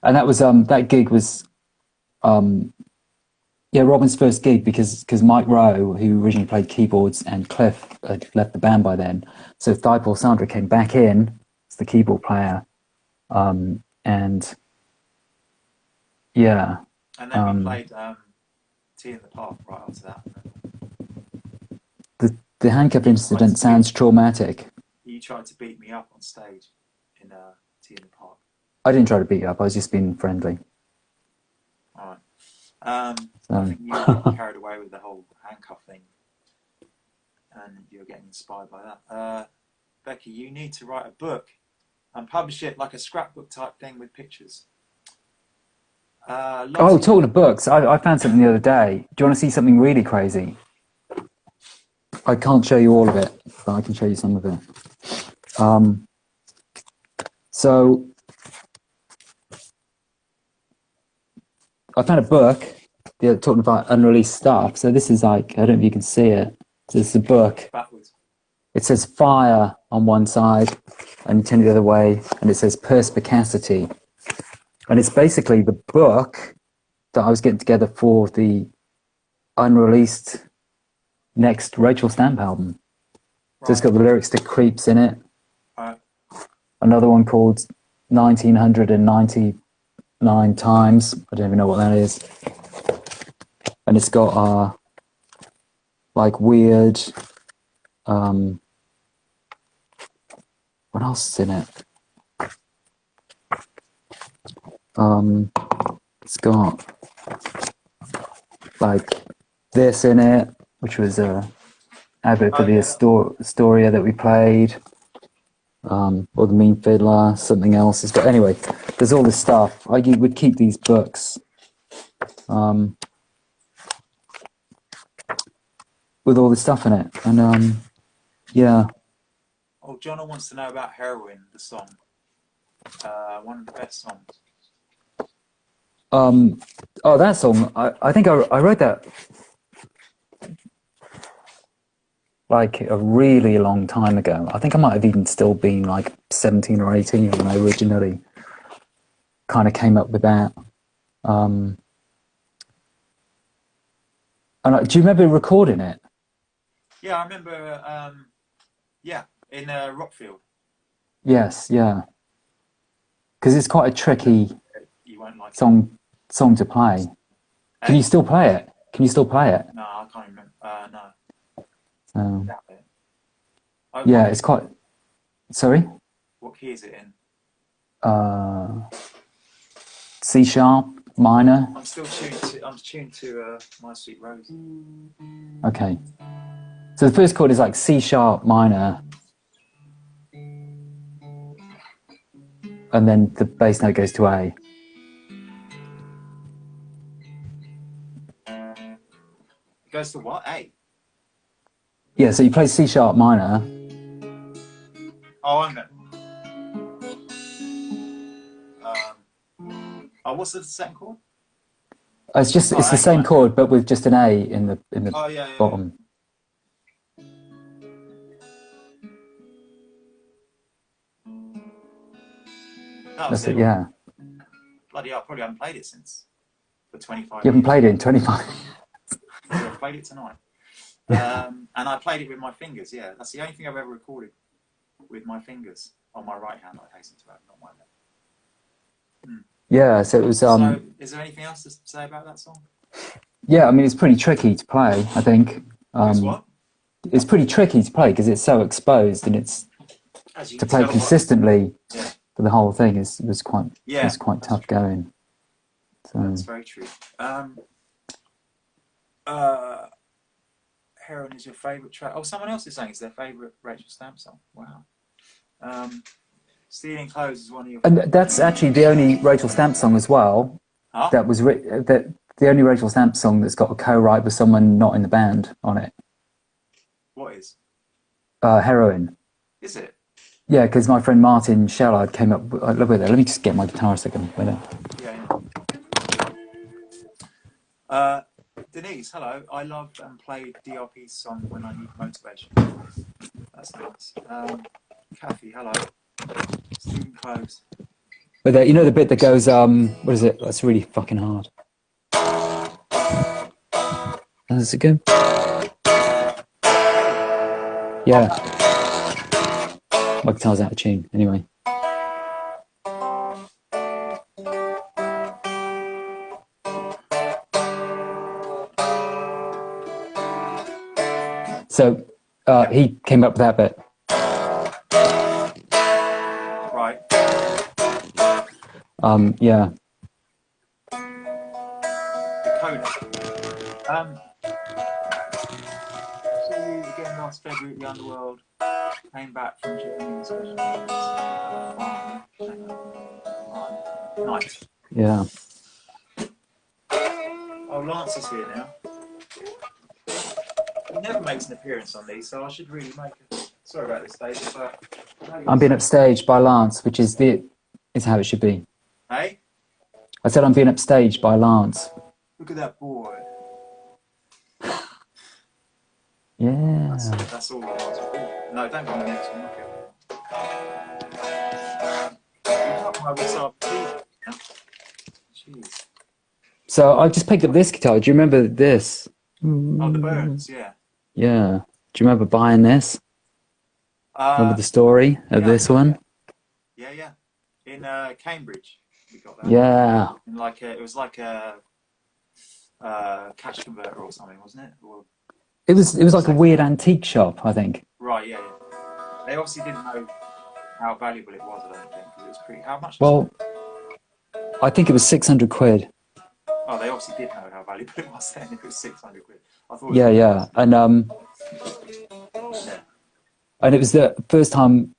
And that was that gig was Robin's first gig because Mike Rowe, who originally played keyboards, and Cliff had left the band by then. So Thibault Sandra came back in as the keyboard player, and yeah. And then we played Tea in the Park right after that. The handcuff incident sounds traumatic. You tried to beat me up on stage in Tea in the Park. I didn't try to beat you up. I was just being friendly. All right. I think you got carried away with the whole handcuff thing, and you're getting inspired by that. Becky, you need to write a book and publish it like a scrapbook type thing with pictures. Talking of books, I found something the other day. Do you want to see something really crazy? I can't show you all of it, but I can show you some of it. So I found a book talking about unreleased stuff. So this is like, I don't know if you can see it. So this is a book. Backwards. It says fire on one side, and you turn it the other way, and it says perspicacity. And it's basically the book that I was getting together for the unreleased next Rachel Stamp album. Right. So it's got the lyrics to Creeps in it. Right. Another one called 1999 Times. I don't even know what that is. And it's got like weird what else is in it? It's got like this in it, which was a advert for the Astoria that we played, or the Mean Fiddler, something else. But anyway, there's all this stuff. I would keep these books with all this stuff in it, and yeah. Oh, John wants to know about Heroin, the song. One of the best songs. That song. I think I wrote that like a really long time ago. I think I might have even still been like 17 or 18 when I originally kind of came up with that. And do you remember recording it? Yeah, I remember. In Rockfield. Yes, yeah. Because it's quite a tricky song to play. Can you still play it? No, I can't remember. No. Yeah, it's quite... Sorry? What key is it in? C sharp, minor. I'm still tuned to My Sweet Rose. Okay. So the first chord is like C sharp, minor. And then the bass note goes to A. goes to what? A? Yeah, so you play C sharp minor. Oh, I know. What's the second chord? It's just it's the same chord, but with just an A in the bottom. That's it. Yeah. Bloody hell, I probably haven't played it since for 25 You haven't years. played it in 25 years. I played it tonight. And I played it with my fingers, yeah. That's the only thing I've ever recorded with my fingers on my right hand, I hasten to add, not my left. Yeah, so it was... So, is there anything else to say about that song? Yeah, I mean, it's pretty tricky to play, I think. It's what? It's pretty tricky to play because it's so exposed, and it's... To play consistently for the whole thing was quite tough going. So. That's very true. Heroin is your favourite track. Oh, someone else is saying it's their favourite Rachel Stamp song. Wow. Stealing Clothes is one of your... And that's actually the only Rachel Stamp song as well. Huh? That was the only Rachel Stamp song that's got a co-write with someone not in the band on it. What is? Heroin. Is it? Yeah, because my friend Martin Shellard came up with it. Let me just get my guitar a second. Yeah. Denise, hello. I love and play DRP's song when I need motivation. That's nice. Kathy, hello. Stealing Clothes. But you know the bit that goes, what is it? That's really fucking hard. How's it go? Yeah. My guitar's out of tune, anyway. So he came up with that bit. Right. Yeah. The coda. See you again last February at the Underworld. Came back from Germany. Nice. Yeah. Oh, Lance is here now. He never makes an appearance on these, so I should really make it. Sorry about this, David, but I'm being upstaged by Lance, which is how it should be. Hey? I said I'm being upstaged by Lance. Look at that boy. Yeah. That's all I was. No, don't go on the next one. Okay. Jeez. So I just picked up this guitar. Do you remember this? Oh, the Burns, yeah. Yeah. Do you remember buying this? Remember the story of this one? Yeah. In Cambridge, we got that. Yeah. In it was like a cash converter or something, wasn't it? Or, it was like a weird antique shop, I think. Right. Yeah. They obviously didn't know how valuable it was. I don't think because it was pretty. How much? Well, I think it was 600 quid. Oh, they obviously did know how valuable it was then. If it was 600 quid. I thought. Yeah. And it was the first time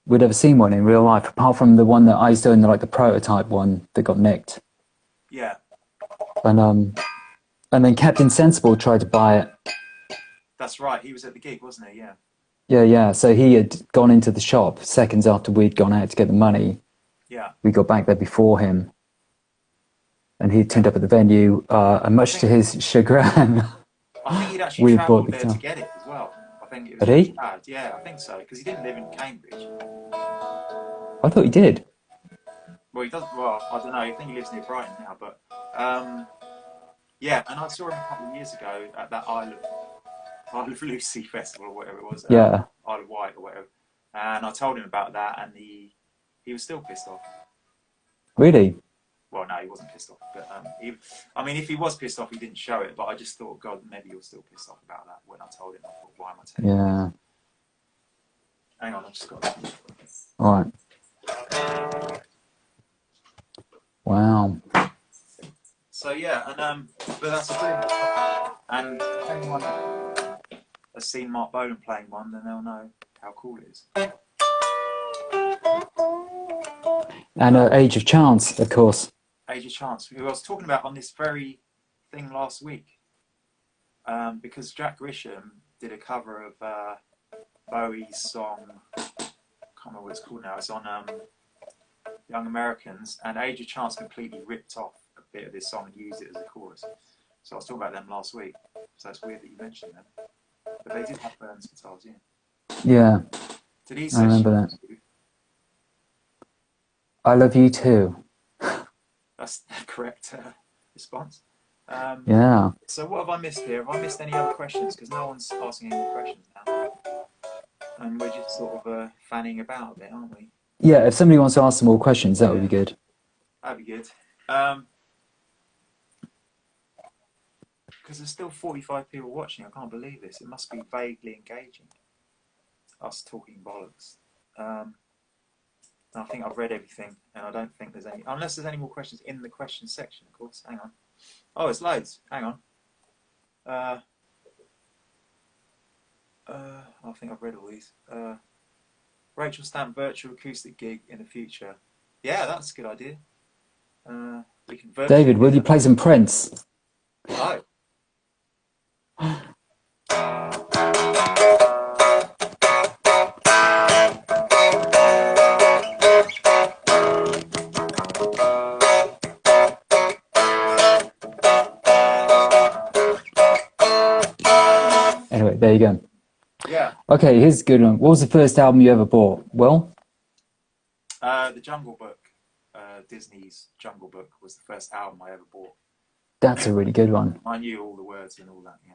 we'd ever seen one in real life, apart from the one that I used to own, the prototype one that got nicked. Yeah. And then Captain Sensible tried to buy it. That's right. He was at the gig, wasn't he? Yeah. Yeah. So he had gone into the shop seconds after we'd gone out to get the money. Yeah. We got back there before him, and he turned up at the venue, and much to his chagrin, I think he'd actually travelled there to get it as well. I think it was Had he? bad. Yeah, I think so, because he didn't live in Cambridge. I thought he did. Well, he does. Well, I don't know. I think he lives near Brighton now, but yeah. And I saw him a couple of years ago at that Isle of Lucy festival or whatever it was. Yeah. Isle of Wight or whatever. And I told him about that, and he was still pissed off. Really? Well, no, he wasn't pissed off. But if he was pissed off, he didn't show it. But I just thought, God, maybe you're still pissed off about that. When I told him, I thought, why am I telling him? Yeah. Hang on, I've just got that. All right. Wow. So yeah, and but that's a brilliant. And if anyone has seen Mark Bolan playing one, then they'll know how cool it is. And Age of Chance, of course. Age of Chance, who I was talking about on this very thing last week because Jack Grisham did a cover of Bowie's song. I can't remember what it's called now. It's on Young Americans, and Age of Chance completely ripped off a bit of this song and used it as a chorus. So I was talking about them last week. So it's weird that you mentioned them, but they did have Burns guitars, yeah. Yeah, Did he I remember that. I love you too. That's the correct response. Yeah. So what have I missed here? Have I missed any other questions? Because no one's asking any more questions now. And we're just sort of fanning about a bit, aren't we? Yeah, if somebody wants to ask some more questions, that would be good. That'd be good. Because there's still 45 people watching. I can't believe this. It must be vaguely engaging. Us talking bollocks. I think I've read everything, and I don't think there's any... Unless there's any more questions in the question section, of course. Hang on. Oh, it's loads. Hang on. I think I've read all these. Rachel Stamp virtual acoustic gig in the future. Yeah, that's a good idea. We can David, will you play some Prince? Oh. Anyway, there you go. Yeah. Okay, here's a good one. What was the first album you ever bought? Well? The Jungle Book. Disney's Jungle Book was the first album I ever bought. That's a really good one. I knew all the words and all that, yeah.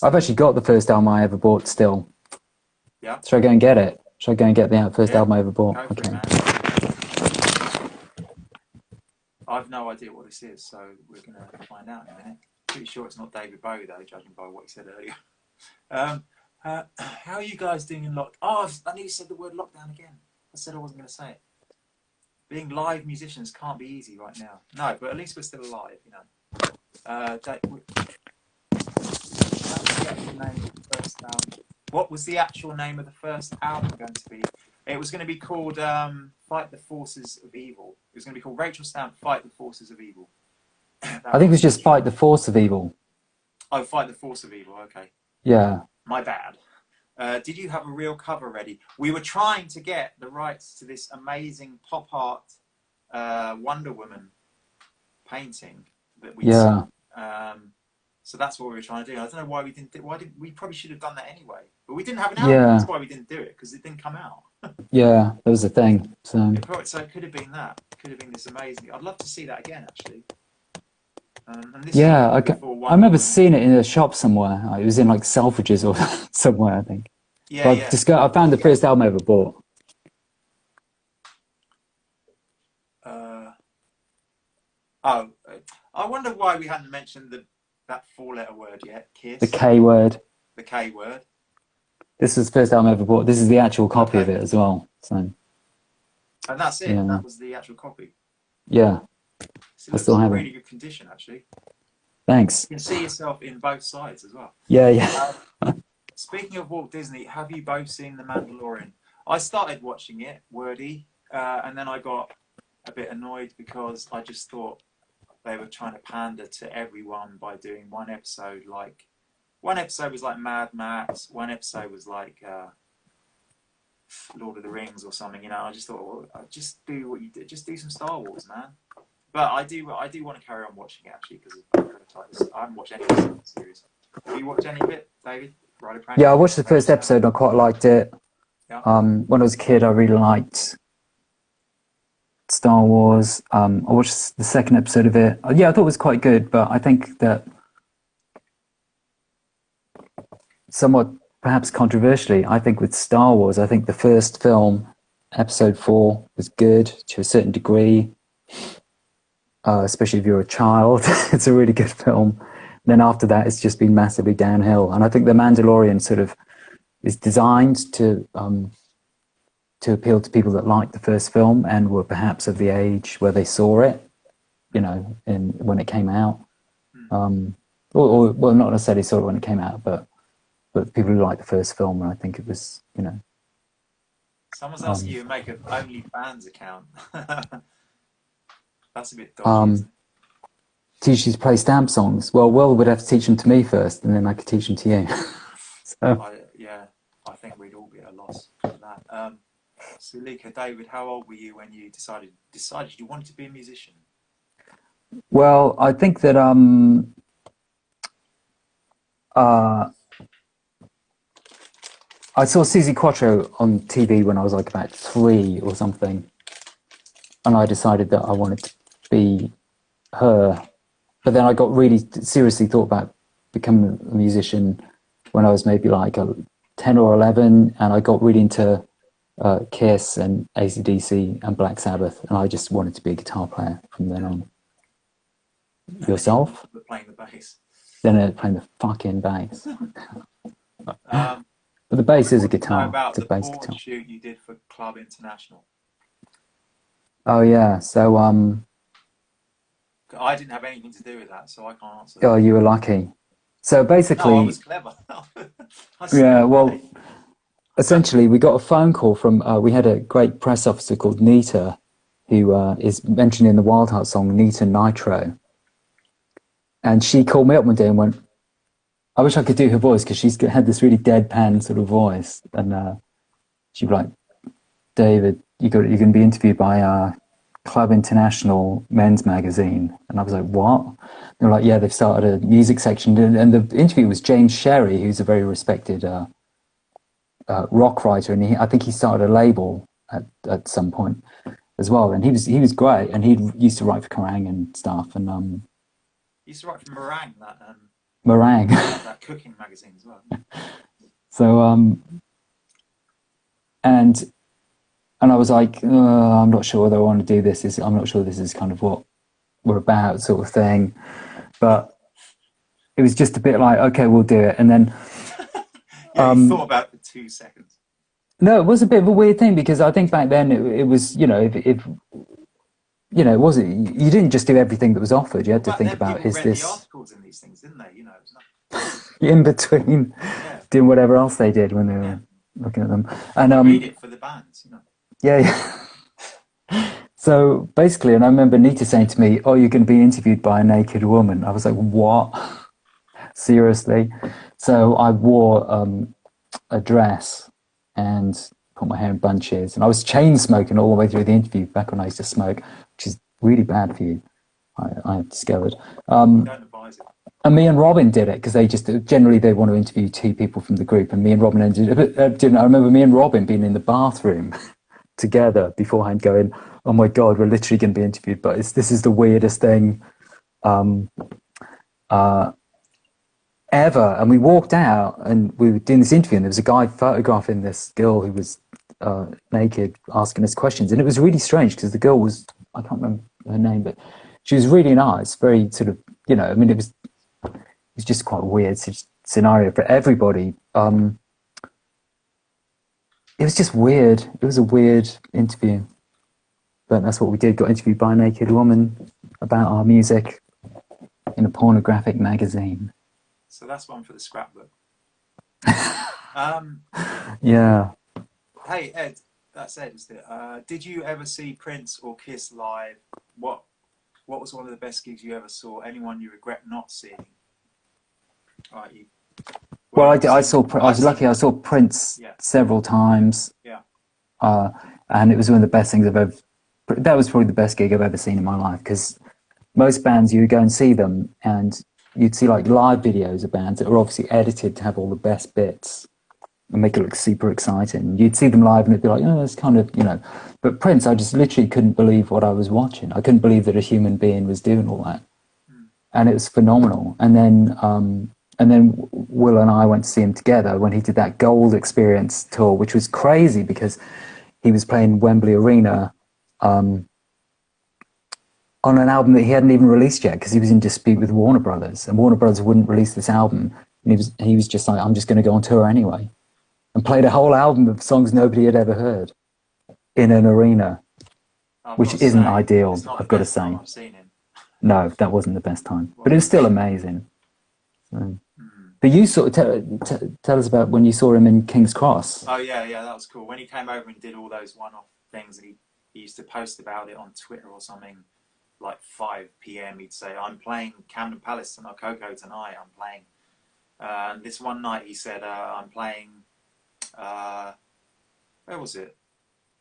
I've actually got the first album I ever bought still. Yeah? Should I go and get it? Should I go and get the first album I ever bought? Go for Okay. it, man. I've no idea what this is, so we're going to find out in a minute. Pretty sure it's not David Bowie, though, judging by what he said earlier. How are you guys doing in lockdown? Oh, I nearly said the word lockdown again. I said I wasn't going to say it. Being live musicians can't be easy right now. No, but at least we're still alive, you know. What was the actual name of the first album going to be? It was going to be called Fight the Forces of Evil. It was going to be called Rachel Stamp, Fight the Forces of Evil. I think it was just Fight the Force of Evil. Oh, Fight the Force of Evil, okay. Yeah. My bad. Did you have a real cover ready? We were trying to get the rights to this amazing pop art Wonder Woman painting that we saw. So that's what we were trying to do. I don't know why we didn't do it. We probably should have done that anyway. But we didn't have an album. Yeah. That's why we didn't do it, because it didn't come out. Yeah, that was the thing. So it could have been that. It could have been this amazing. I'd love to see that again, actually. And this yeah, I remember seeing it in a shop somewhere. It was in like Selfridges or somewhere, I think. Yeah, I found the first album I ever bought. I wonder why we hadn't mentioned that four-letter word yet. Kiss. The K word. The K word. This was the first album I ever bought. This is the actual copy of it as well. So. And that's it. Yeah. That was the actual copy. Yeah. So I still have it. Really good condition, actually. Thanks. You can see yourself in both sides as well. Yeah. Speaking of Walt Disney, have you both seen The Mandalorian? I started watching it, wordy, and then I got a bit annoyed because I just thought they were trying to pander to everyone by doing one episode was like Mad Max, one episode was like Lord of the Rings or something, you know. I just thought, well, just do what you did, just do some Star Wars, man. But I do want to carry on watching it, actually, because I haven't watched any of the series. Have you watched any of it, David? Ryder Prangley? Yeah, I watched the first episode and I quite liked it. Yeah. When I was a kid, I really liked Star Wars. I watched the second episode of it. Yeah, I thought it was quite good, but I think that somewhat, perhaps controversially, I think with Star Wars, I think the first film, episode 4, was good to a certain degree, especially if you're a child. It's a really good film. Then after that, it's just been massively downhill. And I think The Mandalorian sort of is designed to appeal to people that liked the first film and were perhaps of the age where they saw it, you know, when it came out. Well, not necessarily saw it when it came out, but people who liked the first film, and I think it was, you know. Someone's asking you to make an OnlyFans account. That's a bit dodgy. teach you to play stamp songs. Well, Will would have to teach them to me first, and then I could teach them to you. So, I think we'd all be at a loss for that. So, Lika, David, how old were you when you decided you wanted to be a musician? well, I think that I saw Susie Quattro on TV when I was like about 3 or something, and I decided that I wanted to be her. But then I got really seriously thought about becoming a musician when I was maybe like 10 or 11, and I got really into Kiss and AC/DC and Black Sabbath, and I just wanted to be a guitar player from then on. And Yourself? then playing the bass. Then playing the fucking bass. Um, But the bass is a Know guitar. about It's a the bass porn guitar. shoot you did for Club International. Oh yeah. So I didn't have anything to do with that, so I can't answer. oh, you were lucky. So basically, No, I was clever. yeah. Well, essentially, we got a phone call from. We had a great press officer called Nita, who is mentioned in the Wild Heart song "Nita Nitro," and she called me up one day and went, "I wish I could do her voice because she's had this really deadpan sort of voice," and she'd be like, "David, you're going to be interviewed by Club International Men's Magazine," and I was like, "What?" They were like, "Yeah, they've started a music section," and the interview was James Sherry, who's a very respected rock writer, and I think he started a label at some point as well, and he was great, and he used to write for Kerrang and stuff, and he used to write for Meringue, Meringue, that cooking magazine as well. so and I was like, I'm not sure whether I want to do this. I'm not sure this is kind of what we're about, sort of thing. But it was just a bit like, okay, we'll do it. And then you thought about it for 2 seconds. No, it was a bit of a weird thing because I think back then it was, you know, if you know, it wasn't. You didn't just do everything that was offered. You had to think about, is read this the articles in these things, didn't they? You know, it was not... in between doing whatever else they did when they were looking at them. And read it for the bands, you know. Yeah. So basically, and I remember Nita saying to me, "Oh, you're going to be interviewed by a naked woman." I was like, "What? Seriously?" So I wore a dress and put my hair in bunches, and I was chain smoking all the way through the interview back when I used to smoke, which is really bad for you. I discovered. Don't advise it. And me and Robin did it because they just generally they want to interview 2 people from the group, and me and Robin ended. I remember me and Robin being in the bathroom together beforehand, going, "Oh my God, we're literally going to be interviewed, but this is the weirdest thing ever." And we walked out and we were doing this interview, and there was a guy photographing this girl who was naked, asking us questions, and it was really strange because the girl was, I can't remember her name, but she was really nice, very sort of, you know, I mean, it was just quite a weird scenario for everybody. It was just weird. It was a weird interview, but that's what we did. Got interviewed by a naked woman about our music in a pornographic magazine. So that's one for the scrapbook. Yeah. Hey Ed, that's Ed, isn't it? Did you ever see Prince or Kiss live? What was one of the best gigs you ever saw? Anyone you regret not seeing? Right, well, I was lucky. I saw Prince several times. Yeah. And it was one of the best things I've ever. That was probably the best gig I've ever seen in my life, because most bands, you would go and see them and you'd see like live videos of bands that are obviously edited to have all the best bits and make it look super exciting. You'd see them live and it'd be like, oh, it's kind of, you know. But Prince, I just literally couldn't believe what I was watching. I couldn't believe that a human being was doing all that. And it was phenomenal. And then Will and I went to see him together when he did that Gold Experience tour, which was crazy because he was playing Wembley Arena on an album that he hadn't even released yet because he was in dispute with Warner Brothers, and Warner Brothers wouldn't release this album. And he was just like, I'm just going to go on tour anyway, and played a whole album of songs nobody had ever heard in an arena, which isn't ideal, I've got to say. No, that wasn't the best time, but it was still amazing. So. But you sort of tell us about when you saw him in King's Cross. Oh yeah, that was cool. When he came over and did all those one-off things, he used to post about it on Twitter or something, like 5 p.m. he'd say, I'm playing Camden Palace tonight, Coco tonight, I'm playing. And this one night he said, I'm playing, where was it?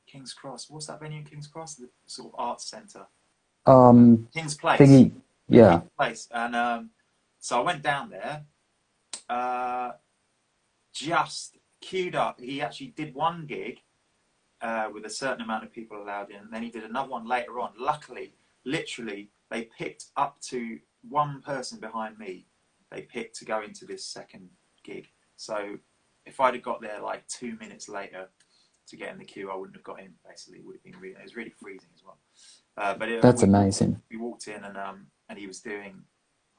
King's Cross. What's that venue in King's Cross? The sort of arts centre. King's Place. Thingy, yeah. King's Place. And so I went down there, just queued up. He actually did one gig with a certain amount of people allowed in, and then he did another one later on. Luckily, literally, they picked up to one person behind me. They picked to go into this second gig. So if I'd have got there like 2 minutes later to get in the queue, I wouldn't have got in. Basically, it would have been really. It was really freezing as well. That's amazing. We walked in and he was doing.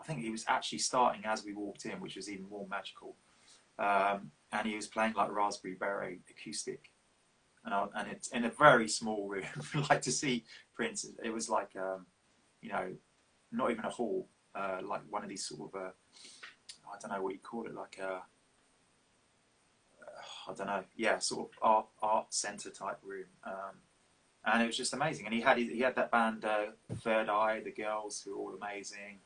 I think he was actually starting as we walked in, which was even more magical. And he was playing like Raspberry Beret acoustic, and it's in a very small room. Like to see Prince, it was like you know, not even a hall, like one of these sort of I don't know what you call it, like a I don't know, yeah, sort of art centre type room. And it was just amazing. And he had that band Third Eye, the girls who were all amazing.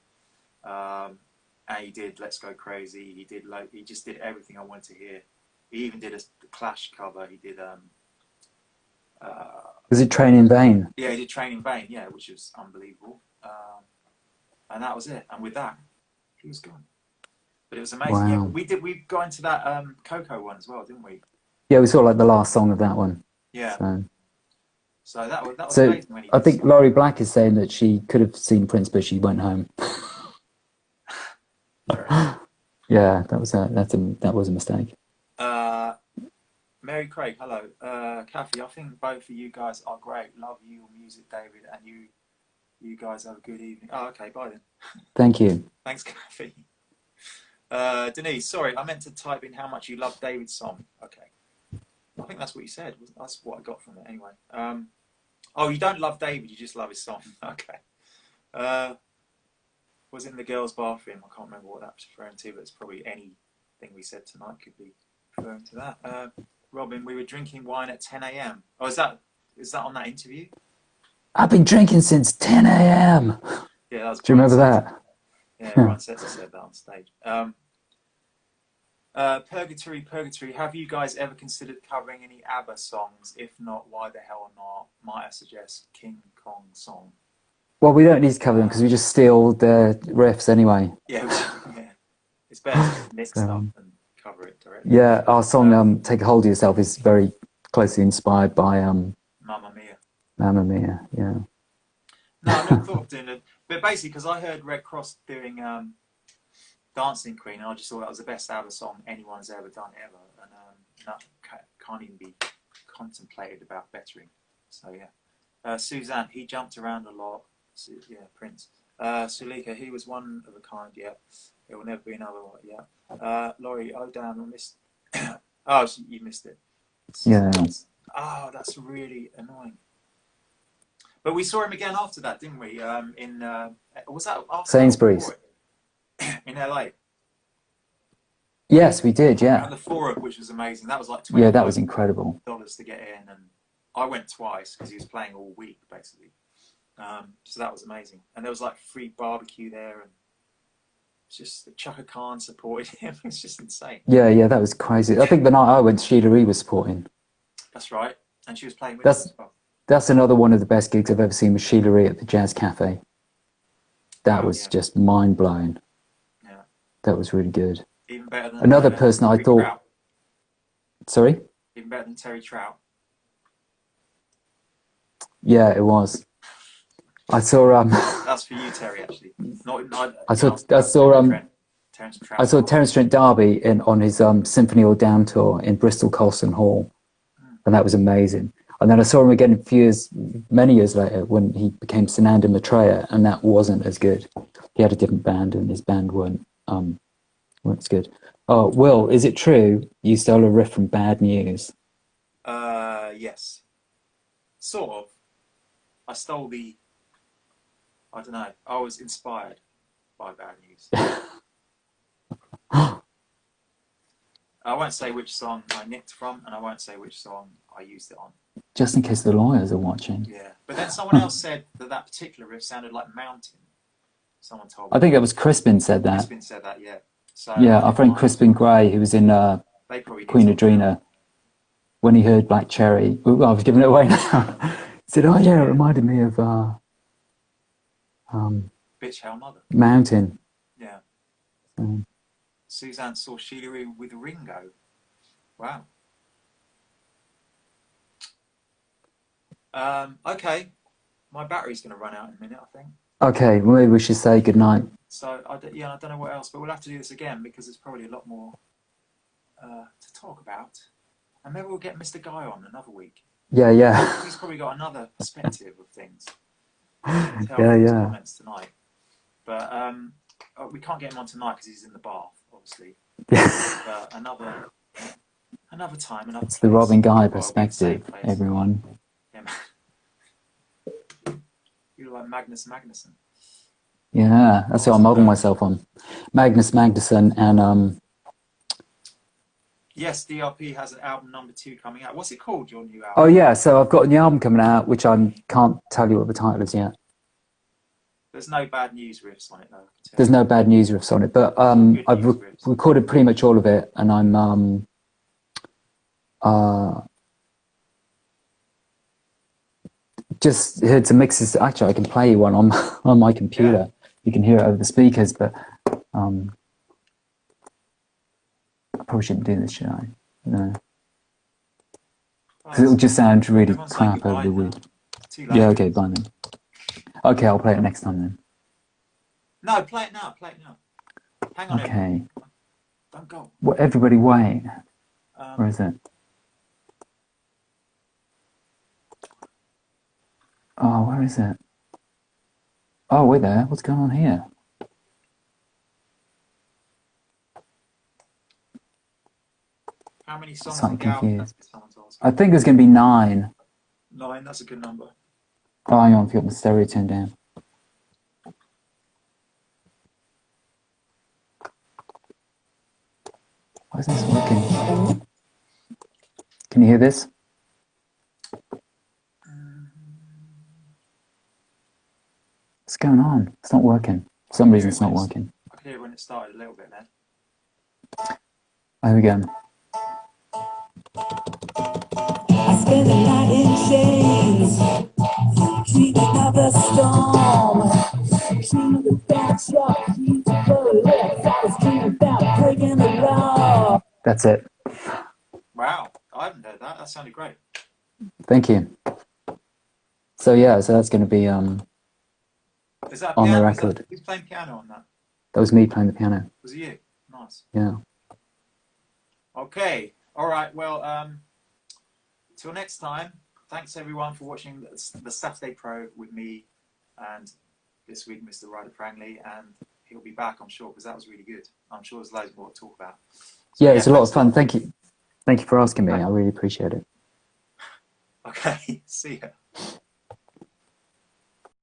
And he did Let's Go Crazy. He just did everything I wanted to hear. He even did the Clash cover. He did Was it Train in Vain? Yeah, he did Train in Vain, yeah, which was unbelievable. And that was it. And with that, he was gone. But it was amazing. Wow. Yeah, we got into that Coco one as well, didn't we? Yeah, we saw like the last song of that one. Yeah. So that was so amazing when he did. I think Laurie Black is saying that she could have seen Prince, but she went home. Yeah, that was a mistake. Mary Craig, hello. Kathy, I think both of you guys are great. Love your music, David, and you guys have a good evening. Oh, okay, bye then. Thank you. Thanks, Kathy. Denise, sorry, I meant to type in how much you love David's song. Okay. I think that's what you said. That's what I got from it anyway. Oh, you don't love David, you just love his song. Okay. Was in the girls' bathroom. I can't remember what that was referring to, but it's probably anything we said tonight could be referring to that. Robin, we were drinking wine at 10 a.m. Oh, is that on that interview? I've been drinking since 10 a.m. Yeah, that was. Do you remember that? Yeah, Brian Setzer said that on stage. Purgatory. Have you guys ever considered covering any ABBA songs? If not, why the hell not? Might I suggest King Kong song? Well, we don't need to cover them because we just steal the riffs anyway. Yeah, it's better to mix stuff than cover it directly. Yeah, our song "Take a Hold of Yourself" is very closely inspired by Mamma Mia. Mamma Mia. Yeah. No, I never thought of doing it, but basically because I heard Red Cross doing Dancing Queen, and I just thought that was the best ABBA song anyone's ever done ever, and can't even be contemplated about bettering. So yeah, Suzanne, he jumped around a lot. Yeah, Prince. Sulika, he was one of a kind. Yeah, there will never be another one. Yeah. Laurie, oh damn, I missed. Oh, you missed it. Yeah. Oh, that's really annoying. But we saw him again after that, didn't we? In was that after Sainsbury's in LA? Yes, we did. Yeah. And the Forum, which was amazing. That was like $25 yeah, that was incredible. to get in, and I went twice because he was playing all week basically. So that was amazing, and there was like free barbecue there, and it's just Chaka Khan supported him. It's just insane. Yeah, that was crazy. I think the night I went, Sheila E was supporting. That's right, and she was playing with us as well. That's another one of the best gigs I've ever seen with Sheila E at the Jazz Cafe. That was just mind blowing. Yeah, that was really good. Even better than another person I thought. Trout. Sorry. Even better than Terry Trout. Yeah, it was. I saw That's for you, Terry. Actually, I saw Terence Trent D'Arby on his Symphony or Down tour in Bristol Colston Hall, and that was amazing. And then I saw him again many years later when he became Sananda Maitreya, and that wasn't as good. He had a different band, and his band weren't as good. Oh, Will, is it true you stole a riff from Bad News? Yes, sort of. I stole I don't know. I was inspired by Bad News. I won't say which song I nicked from, and I won't say which song I used it on. just in case the lawyers are watching. Yeah, but then someone else said that particular riff sounded like Mountain. Someone told me. I think it was Crispin said that. Crispin said that, yeah. So yeah, our friend Crispin Gray, who was in Queen Adrena, when he heard Black Cherry, I was giving it away now. He said, "Oh yeah, it reminded me of Bitch Hell Mother. Mountain." Yeah. Suzanne saw Sheila with Ringo. Wow. Okay, my battery's going to run out in a minute, I think. Okay, well, maybe we should say goodnight. So, I don't know what else, but we'll have to do this again because there's probably a lot more to talk about. And maybe we'll get Mr. Guy on another week. Yeah, yeah. He's probably got another perspective of things. Yeah. Comments tonight. But we can't get him on tonight because he's in the bath, obviously. But another time, another It's the Robin Guy perspective, everyone. Yeah, you're like Magnus Magnuson. Yeah, that's what I model myself on. Magnus Magnuson and Yes, DRP has an album #2 coming out. What's it called, your new album? Oh yeah, so I've got a new album coming out, which I can't tell you what the title is yet. There's no bad news riffs on it, though. There's no bad news riffs on it, but I've recorded pretty much all of it, and I'm just here to mix this. Actually, I can play you one on my computer. Yeah. You can hear it over the speakers, but I probably shouldn't do this, should I? No. Because it'll just sound really crap over the week. Yeah, okay, bye then. Okay, I'll play it next time then. No, play it now. Hang on. Okay. Don't go. Well, everybody wait. Where is it? Oh, where is it? Oh, we're there. What's going on here? How many songs? I'm confused. I think there's going to be 9. 9, that's a good number. Oh, hang on, I've got the stereo turned down. Why isn't this working? Can you hear this? What's going on? It's not working. For some reason it's not working. I could hear it when it started a little bit then. There we go. I spend the night in chains, dreaming of a storm. Dreaming about your beautiful lips. I was dreaming about breaking the law. That's it. Wow, I haven't heard that. That sounded great. Thank you. So yeah, so that's going to be Is that on the record. Who's playing piano on that? That was me playing the piano. Was it you? Nice. Yeah. Okay. All right. Well, till next time. Thanks everyone for watching the Saturday Pro with me and this week Mr. Ryder Prangley, and he'll be back, I'm sure, because that was really good. I'm sure there's loads more to talk about. So, yeah, it's a lot of fun. Thank you. Thank you for asking me. I really appreciate it. Okay. See ya.